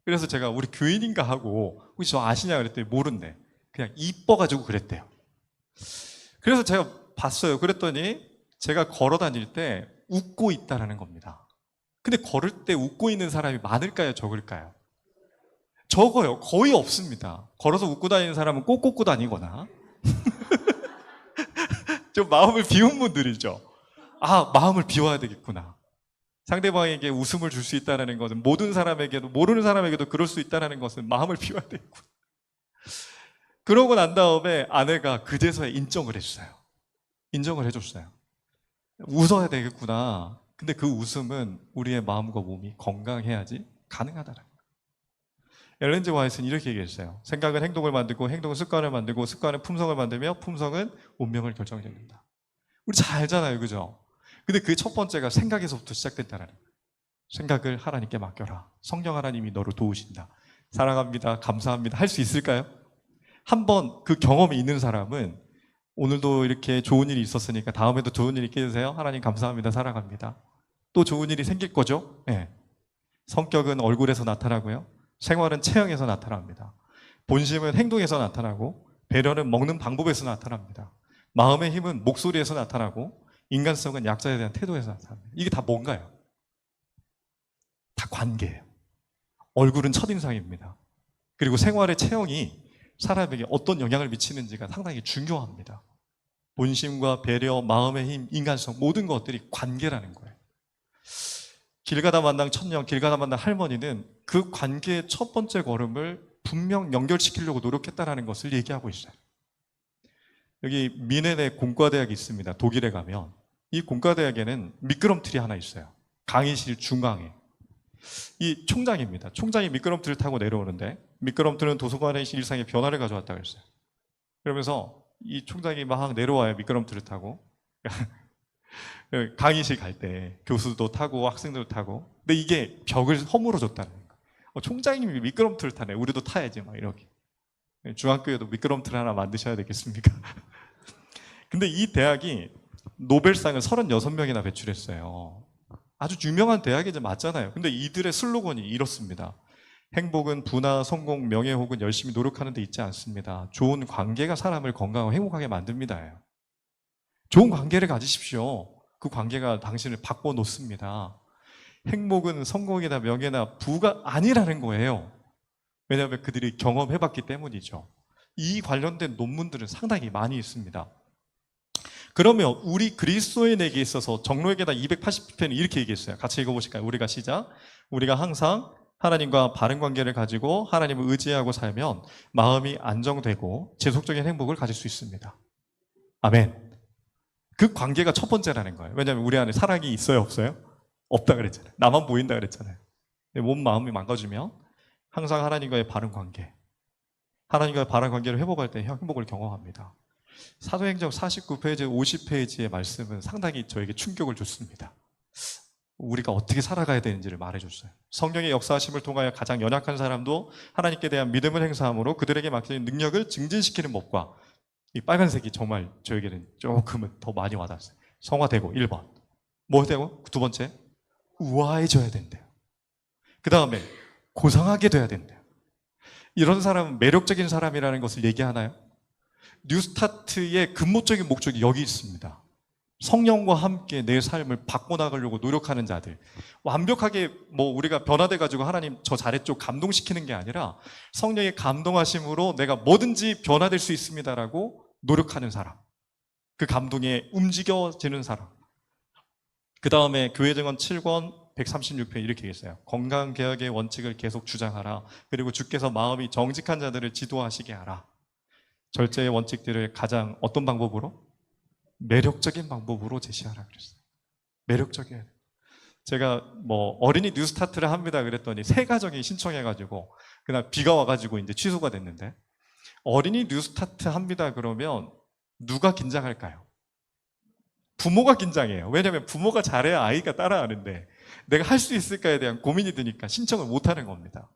그래서 제가 우리 교인인가 하고 혹시 저 아시냐 그랬더니 모른대. 그냥 이뻐가지고 그랬대요. 그래서 제가 봤어요. 그랬더니 제가 걸어 다닐 때 웃고 있다라는 겁니다. 근데 걸을 때 웃고 있는 사람이 많을까요? 적을까요? 적어요. 거의 없습니다. 걸어서 웃고 다니는 사람은 꼭 꽂고 다니거나 좀 마음을 비운 분들이죠. 아, 마음을 비워야 되겠구나. 상대방에게 웃음을 줄 수 있다는 것은 모든 사람에게도 모르는 사람에게도 그럴 수 있다는 것은 마음을 비워야 되겠구나. 그러고 난 다음에 아내가 그제서야 인정을 해줬어요. 인정을 해줬어요. 웃어야 되겠구나. 근데 그 웃음은 우리의 마음과 몸이 건강해야지 가능하다는 거예요. 엘렌 G 화이트는 이렇게 얘기했어요. 생각은 행동을 만들고 행동은 습관을 만들고 습관은 품성을 만들며 품성은 운명을 결정짓는다. 우리 잘 알잖아요. 그죠? 근데 그 첫 번째가 생각에서부터 시작된다는 거예요. 생각을 하나님께 맡겨라. 성령 하나님이 너를 도우신다. 사랑합니다, 감사합니다 할 수 있을까요? 한번 그 경험이 있는 사람은 오늘도 이렇게 좋은 일이 있었으니까 다음에도 좋은 일 있게 해주세요. 하나님 감사합니다, 사랑합니다. 또 좋은 일이 생길 거죠? 네. 성격은 얼굴에서 나타나고요. 생활은 체형에서 나타납니다. 본심은 행동에서 나타나고, 배려는 먹는 방법에서 나타납니다. 마음의 힘은 목소리에서 나타나고, 인간성은 약자에 대한 태도에서 나타납니다. 이게 다 뭔가요? 다 관계예요. 얼굴은 첫인상입니다. 그리고 생활의 체형이 사람에게 어떤 영향을 미치는지가 상당히 중요합니다. 본심과 배려, 마음의 힘, 인간성, 모든 것들이 관계라는 거예요. 길 가다 만난 천녀, 길 가다 만난 할머니는 그 관계의 첫 번째 걸음을 분명 연결시키려고 노력했다는 것을 얘기하고 있어요. 여기 미네네 공과대학이 있습니다. 독일에 가면 이 공과대학에는 미끄럼틀이 하나 있어요. 강의실 중앙에. 이 총장입니다. 총장이 미끄럼틀을 타고 내려오는데 미끄럼틀은 도서관의 일상에 변화를 가져왔다고 했어요. 그러면서 이 총장이 막 내려와요. 미끄럼틀을 타고. 강의실 갈 때 교수도 타고 학생들도 타고. 근데 이게 벽을 허물어 줬다는 거예요. 총장님이 미끄럼틀을 타네. 우리도 타야지 막 이렇게. 중학교에도 미끄럼틀 하나 만드셔야 되겠습니까? 근데 이 대학이 노벨상을 36명이나 배출했어요. 아주 유명한 대학이 맞잖아요. 근데 이들의 슬로건이 이렇습니다. 행복은 부나 성공, 명예 혹은 열심히 노력하는 데 있지 않습니다. 좋은 관계가 사람을 건강하고 행복하게 만듭니다. 좋은 관계를 가지십시오. 그 관계가 당신을 바꿔놓습니다. 행복은 성공이나 명예나 부가 아니라는 거예요. 왜냐하면 그들이 경험해봤기 때문이죠. 이 관련된 논문들은 상당히 많이 있습니다. 그러면 우리 그리스도인에게 있어서 정로에게다 280편은 이렇게 얘기했어요. 같이 읽어보실까요? 우리가 시작. 우리가 항상 하나님과 바른 관계를 가지고 하나님을 의지하고 살면 마음이 안정되고 지속적인 행복을 가질 수 있습니다. 아멘. 그 관계가 첫 번째라는 거예요. 왜냐하면 우리 안에 사랑이 있어요, 없어요? 없다 그랬잖아요. 나만 보인다 그랬잖아요. 몸 마음이 망가지면 항상 하나님과의 바른 관계, 하나님과의 바른 관계를 회복할 때 행복을 경험합니다. 사도행전 49페이지, 50페이지의 말씀은 상당히 저에게 충격을 줬습니다. 우리가 어떻게 살아가야 되는지를 말해줬어요. 성령의 역사하심을 통하여 가장 연약한 사람도 하나님께 대한 믿음을 행사함으로 그들에게 맡겨진 능력을 증진시키는 법과, 이 빨간색이 정말 저에게는 조금은 더 많이 와닿았어요. 성화되고 1번. 뭐 되고? 두 번째, 우아해져야 된대요. 그 다음에 고상하게 돼야 된대요. 이런 사람은 매력적인 사람이라는 것을 얘기하나요? 뉴스타트의 근본적인 목적이 여기 있습니다. 성령과 함께 내 삶을 바꿔나가려고 노력하는 자들. 완벽하게 우리가 변화돼가지고 하나님 저 잘했죠 감동시키는 게 아니라 성령의 감동하심으로 내가 뭐든지 변화될 수 있습니다라고 노력하는 사람. 그 감동에 움직여지는 사람. 그 다음에 교회증언 7권 136편 이렇게 있어요. 건강개혁의 원칙을 계속 주장하라. 그리고 주께서 마음이 정직한 자들을 지도하시게 하라. 절제의 원칙들을 가장 어떤 방법으로? 매력적인 방법으로 제시하라 그랬어요. 매력적이어야 돼요. 제가 어린이 뉴스타트를 합니다 그랬더니 세 가정이 신청해가지고 그날 비가 와가지고 이제 취소가 됐는데, 어린이 뉴스타트 합니다 그러면 누가 긴장할까요? 부모가 긴장해요. 왜냐하면 부모가 잘해야 아이가 따라하는데 내가 할 수 있을까에 대한 고민이 드니까 신청을 못하는 겁니다.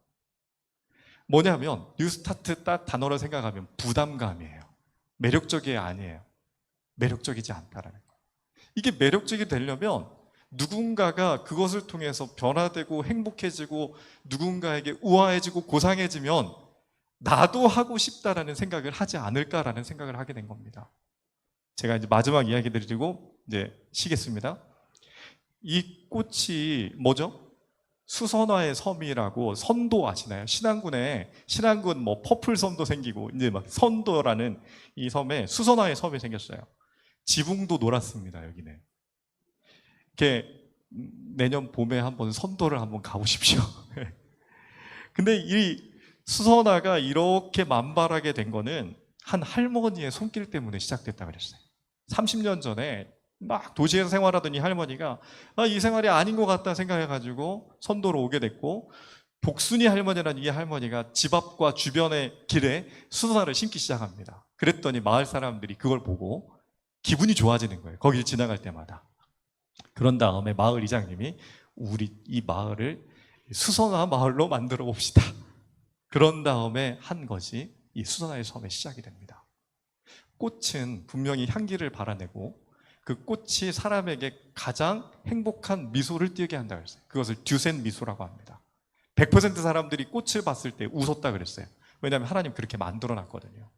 뭐냐면 뉴스타트 딱 단어를 생각하면 부담감이에요. 매력적이 아니에요. 매력적이지 않다라는 거예요. 이게 매력적이 되려면 누군가가 그것을 통해서 변화되고 행복해지고 누군가에게 우아해지고 고상해지면 나도 하고 싶다라는 생각을 하지 않을까라는 생각을 하게 된 겁니다. 제가 이제 마지막 이야기 드리고 이제 쉬겠습니다. 이 꽃이 뭐죠? 수선화의 섬이라고, 선도 아시나요? 신안군 퍼플 섬도 생기고 이제 막 선도라는 이 섬에 수선화의 섬이 생겼어요. 지붕도 놀았습니다. 여기는. 이렇게 내년 봄에 한번 선도를 한번 가보십시오. 근데 이 수선화가 이렇게 만발하게 된 거는 한 할머니의 손길 때문에 시작됐다 그랬어요. 30년 전에 막 도시에서 생활하던 이 할머니가 이 생활이 아닌 것 같다 생각해가지고 선도로 오게 됐고, 복순이 할머니라는 이 할머니가 집 앞과 주변의 길에 수선화를 심기 시작합니다. 그랬더니 마을 사람들이 그걸 보고 기분이 좋아지는 거예요. 거기를 지나갈 때마다. 그런 다음에 마을 이장님이 우리 이 마을을 수선화 마을로 만들어 봅시다. 그런 다음에 한 것이 이 수선화의 섬의 시작이 됩니다. 꽃은 분명히 향기를 발아내고 그 꽃이 사람에게 가장 행복한 미소를 띄게 한다고 했어요. 그것을 듀센 미소라고 합니다. 100% 사람들이 꽃을 봤을 때 웃었다 그랬어요. 왜냐하면 하나님 그렇게 만들어 놨거든요.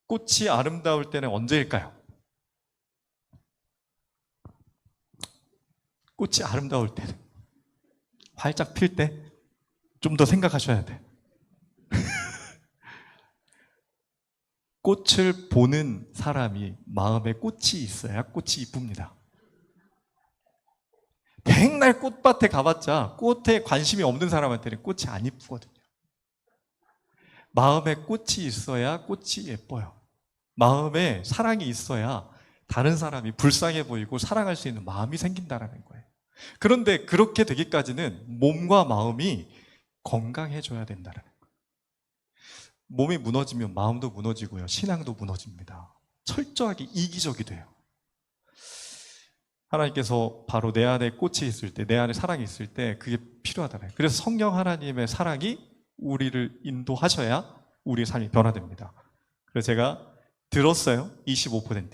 꽃이 아름다울 때는 언제일까요? 꽃이 아름다울 때는 활짝 필 때 좀 더 생각하셔야 돼. 꽃을 보는 사람이 마음에 꽃이 있어야 꽃이 이쁩니다. 백날 꽃밭에 가봤자 꽃에 관심이 없는 사람한테는 꽃이 안 이쁘거든요. 마음에 꽃이 있어야 꽃이 예뻐요. 마음에 사랑이 있어야 다른 사람이 불쌍해 보이고 사랑할 수 있는 마음이 생긴다는 거예요. 그런데 그렇게 되기까지는 몸과 마음이 건강해져야 된다는 거예요. 몸이 무너지면 마음도 무너지고요. 신앙도 무너집니다. 철저하게 이기적이 돼요. 하나님께서 바로 내 안에 꽃이 있을 때, 내 안에 사랑이 있을 때 그게 필요하다고요. 그래서 성령 하나님의 사랑이 우리를 인도하셔야 우리의 삶이 변화됩니다. 그래서 제가 들었어요. 25%.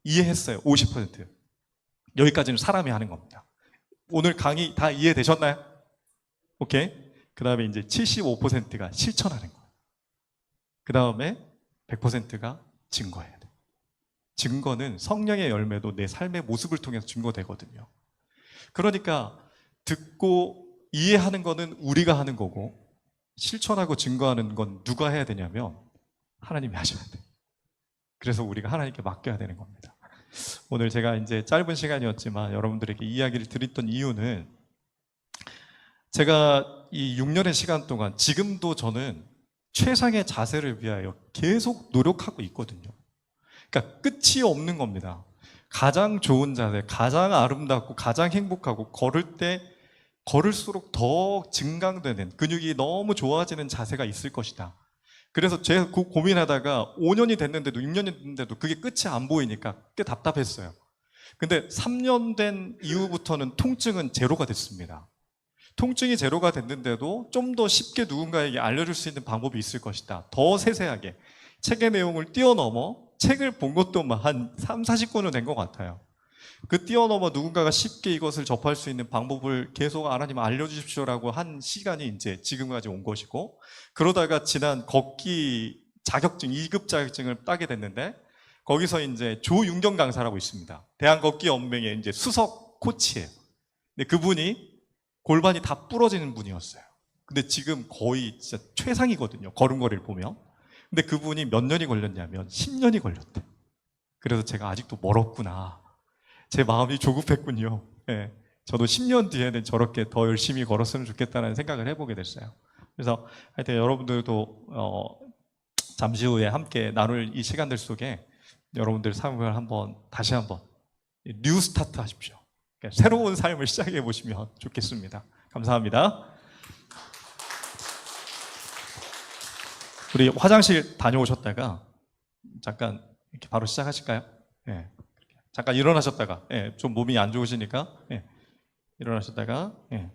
이해했어요. 50%. 여기까지는 사람이 하는 겁니다. 오늘 강의 다 이해되셨나요? 오케이. 그 다음에 이제 75%가 실천하는 거예요. 그 다음에 100%가 증거해야 돼요. 증거는 성령의 열매도 내 삶의 모습을 통해서 증거되거든요. 그러니까 듣고 이해하는 거는 우리가 하는 거고 실천하고 증거하는 건 누가 해야 되냐면 하나님이 하셔야 돼요. 그래서 우리가 하나님께 맡겨야 되는 겁니다. 오늘 제가 이제 짧은 시간이었지만 여러분들에게 이야기를 드렸던 이유는 제가 이 6년의 시간 동안 지금도 저는 최상의 자세를 위하여 계속 노력하고 있거든요. 그러니까 끝이 없는 겁니다. 가장 좋은 자세, 가장 아름답고 가장 행복하고 걸을 때 걸을수록 더 증강되는 근육이 너무 좋아지는 자세가 있을 것이다. 그래서 제가 고민하다가 5년이 됐는데도 6년이 됐는데도 그게 끝이 안 보이니까 꽤 답답했어요. 근데 3년 된 이후부터는 통증은 제로가 됐습니다. 통증이 제로가 됐는데도 좀 더 쉽게 누군가에게 알려줄 수 있는 방법이 있을 것이다. 더 세세하게 책의 내용을 뛰어넘어 책을 본 것도 한 3, 40권은 된 것 같아요. 그 뛰어넘어 누군가가 쉽게 이것을 접할 수 있는 방법을 계속 하나님 알려주십시오라고 한 시간이 이제 지금까지 온 것이고, 그러다가 지난 걷기 자격증, 2급 자격증을 따게 됐는데, 거기서 이제 조윤경 강사라고 있습니다. 대한걷기연맹의 이제 수석 코치예요. 근데 그분이 골반이 다 부러지는 분이었어요. 근데 지금 거의 진짜 최상이거든요. 걸음걸이를 보면. 근데 그분이 몇 년이 걸렸냐면 10년이 걸렸대. 그래서 제가 아직도 멀었구나. 제 마음이 조급했군요. 예, 저도 10년 뒤에는 저렇게 더 열심히 걸었으면 좋겠다는 생각을 해보게 됐어요. 그래서 하여튼 여러분들도 잠시 후에 함께 나눌 이 시간들 속에 여러분들 삶을 다시 한번 뉴 스타트 하십시오. 그러니까 새로운 삶을 시작해 보시면 좋겠습니다. 감사합니다. 우리 화장실 다녀오셨다가 잠깐 이렇게 바로 시작하실까요? 예. 잠깐 일어나셨다가, 예, 좀 몸이 안 좋으시니까, 예, 일어나셨다가, 예.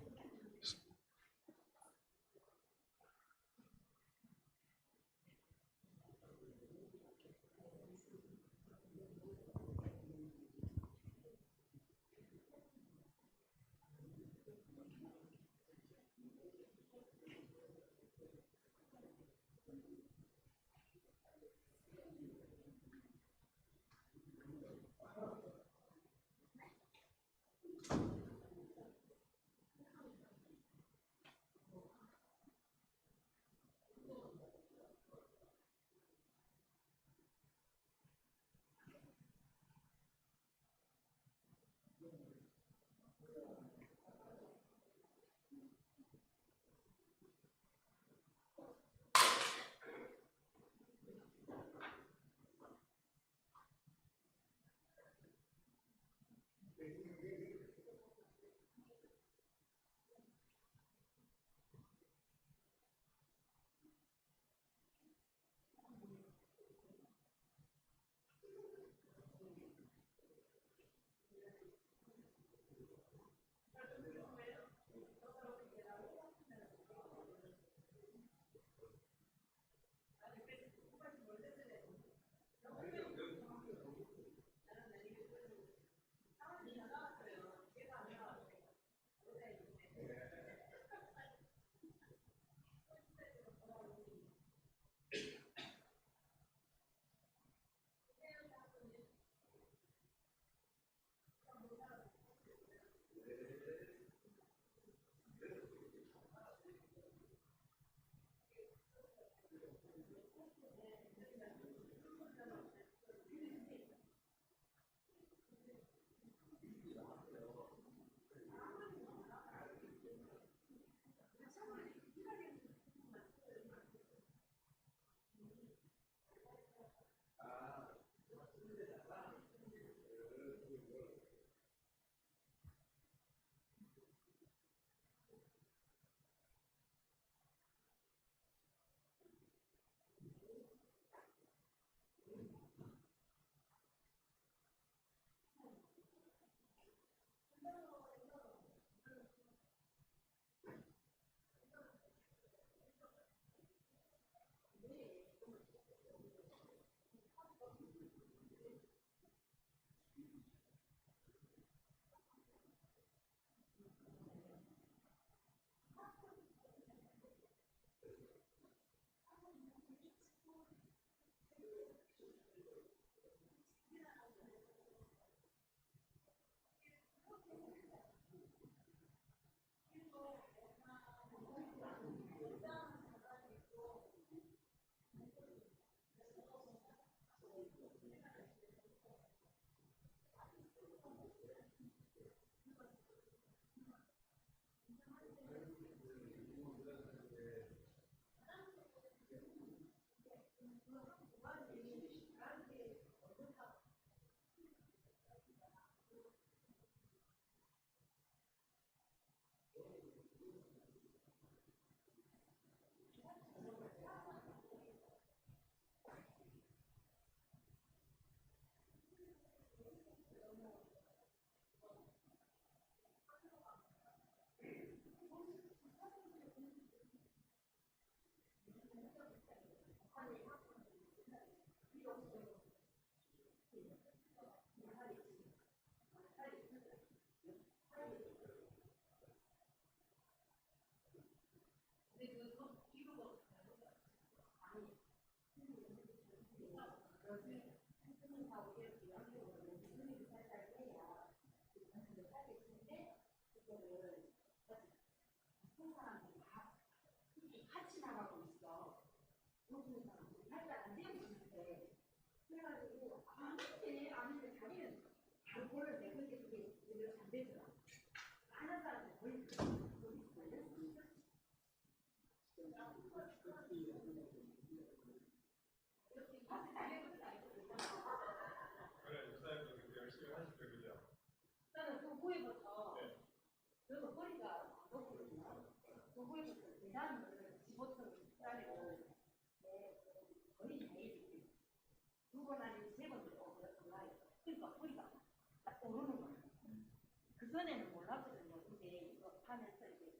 그전에는 몰랐거든요. 근데 이거 하면서 이제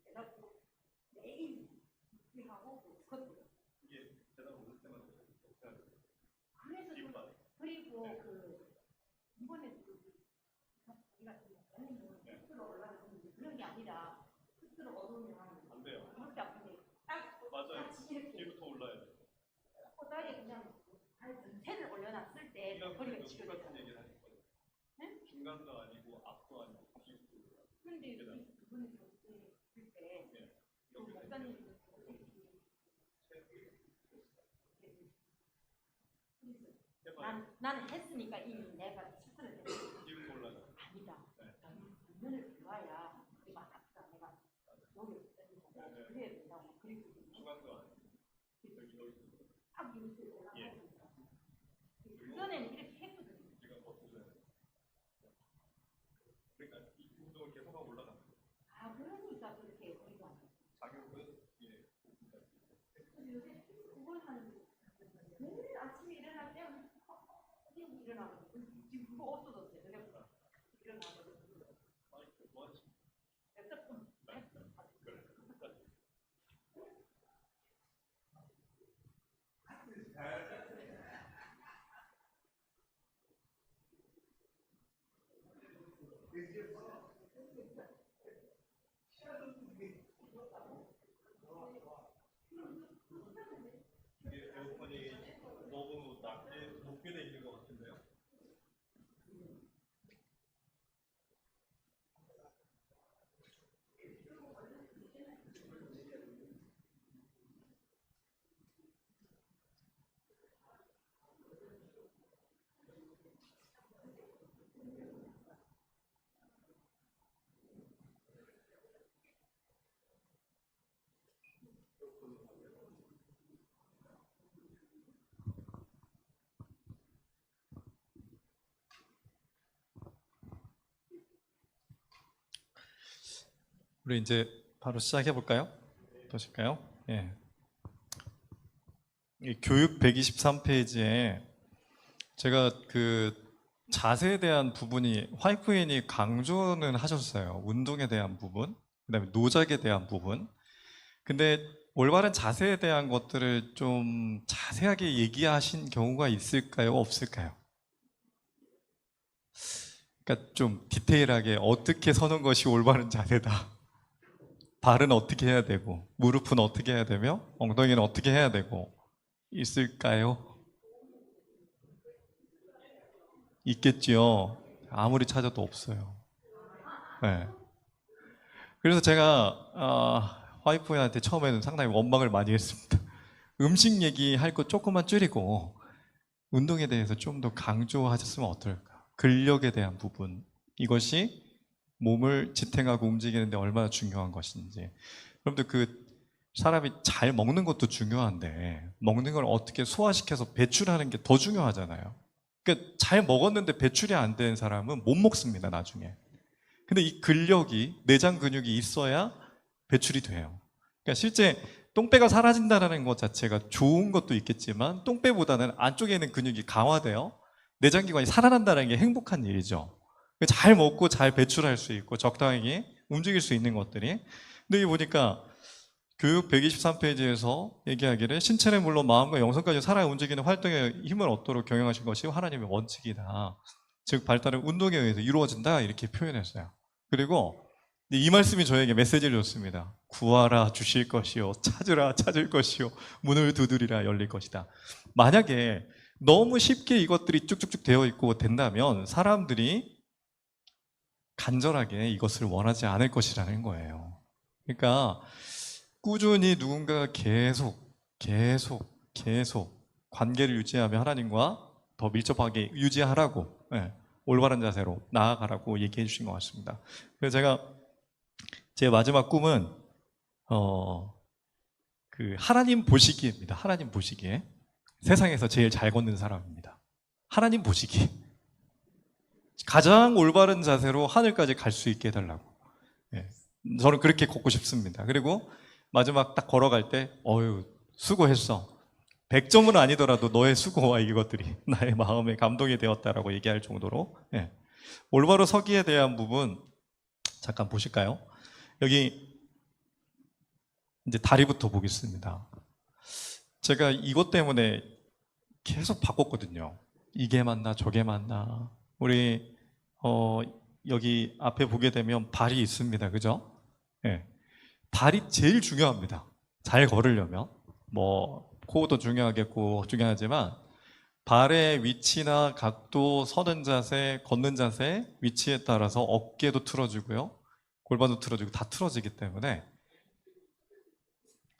그래갖고 매일 하고 그것도 이게 대답 올 때마다 그래서 그리고 그 이번에 우리가 스스로 올라가는 그런 게 아니라 스스로 얻으면 안 돼요. 그렇게 아픈데 딱 맞아요. 같이 이렇게 뒤부터 올라야 돼. 꼬다리에 그냥 발 전체를 올려놨을 때 허리가 치료돼요. 똑같은 얘기를 하셨거든요. 네? 중간도 아니고 앞도 아니고 뒤도. 근데 이분이 그때 그 목사님 나는 했으니까 이미 내가 스스로 뒤부터 올라가. 아니다. 눈을 좋아야 내가 아깝다. 내가 노력을 그래야 된다고 그리고 중간도 아니고 딱 이렇게 올라가고 그전에는 이렇게 했거든요. 지금 버텨줘야 돼. 그러니까 이 운동을 계속하고 올라가는 거예요. 아 그러니까 그렇게 우리가 자격은 요새 그걸 하는 매일 아침에 일어날 때 일어나거든요. 지금 그거 없어졌어요. 그래서 일어나거든요. 이게 에어컨이 너무 높게 돼 있는 것 같은데요. 우리 이제 바로 시작해 볼까요? 보실까요? 예. 이 교육 123페이지에 제가 그 자세에 대한 부분이 화이프인이 강조는 하셨어요. 운동에 대한 부분, 그다음에 노작에 대한 부분. 근데 올바른 자세에 대한 것들을 좀 자세하게 얘기하신 경우가 있을까요? 없을까요? 그러니까 좀 디테일하게 어떻게 서는 것이 올바른 자세다. 발은 어떻게 해야 되고, 무릎은 어떻게 해야 되며, 엉덩이는 어떻게 해야 되고, 있을까요? 있겠지요. 아무리 찾아도 없어요. 네. 그래서 제가 와이프한테 처음에는 상당히 원망을 많이 했습니다. 음식 얘기할 거 조금만 줄이고 운동에 대해서 좀 더 강조하셨으면 어떨까? 근력에 대한 부분, 이것이 몸을 지탱하고 움직이는데 얼마나 중요한 것인지. 여러분들 그 사람이 잘 먹는 것도 중요한데 먹는 걸 어떻게 소화시켜서 배출하는 게 더 중요하잖아요. 그러니까 잘 먹었는데 배출이 안 된 사람은 못 먹습니다, 나중에. 근데 이 근력이, 내장 근육이 있어야 배출이 돼요. 그러니까 실제 똥배가 사라진다는 것 자체가 좋은 것도 있겠지만 똥배보다는 안쪽에 있는 근육이 강화돼요. 내장기관이 살아난다는 게 행복한 일이죠. 잘 먹고 잘 배출할 수 있고 적당히 움직일 수 있는 것들이. 근데 여기 보니까 교육 123페이지에서 얘기하기를 신체는 물론 마음과 영성까지 살아 움직이는 활동에 힘을 얻도록 경영하신 것이 하나님의 원칙이다. 즉 발달은 운동에 의해서 이루어진다, 이렇게 표현했어요. 그리고 이 말씀이 저에게 메시지를 줬습니다. 구하라 주실 것이요, 찾으라 찾을 것이요, 문을 두드리라 열릴 것이다. 만약에 너무 쉽게 이것들이 쭉쭉쭉 되어 있고 된다면 사람들이 간절하게 이것을 원하지 않을 것이라는 거예요. 그러니까 꾸준히 누군가가 계속 관계를 유지하며 하나님과 더 밀접하게 유지하라고, 올바른 자세로 나아가라고 얘기해 주신 것 같습니다. 그래서 제가 제 마지막 꿈은 그 하나님 보시기에입니다. 하나님 보시기에 세상에서 제일 잘 걷는 사람입니다. 하나님 보시기 가장 올바른 자세로 하늘까지 갈 수 있게 해달라고. 예. 저는 그렇게 걷고 싶습니다. 그리고 마지막 딱 걸어갈 때 어휴 수고했어. 100점은 아니더라도 너의 수고와 이것들이 나의 마음에 감동이 되었다라고 얘기할 정도로 예. 올바로 서기에 대한 부분 잠깐 보실까요? 여기 이제 다리부터 보겠습니다. 제가 이것 때문에 계속 바꿨거든요. 이게 맞나 저게 맞나. 우리 여기 앞에 보게 되면 발이 있습니다. 그죠? 예. 발이 제일 중요합니다. 잘 걸으려면 뭐 코도 중요하지만 발의 위치나 각도, 서는 자세, 걷는 자세, 위치에 따라서 어깨도 틀어지고요. 골반도 틀어지고 다 틀어지기 때문에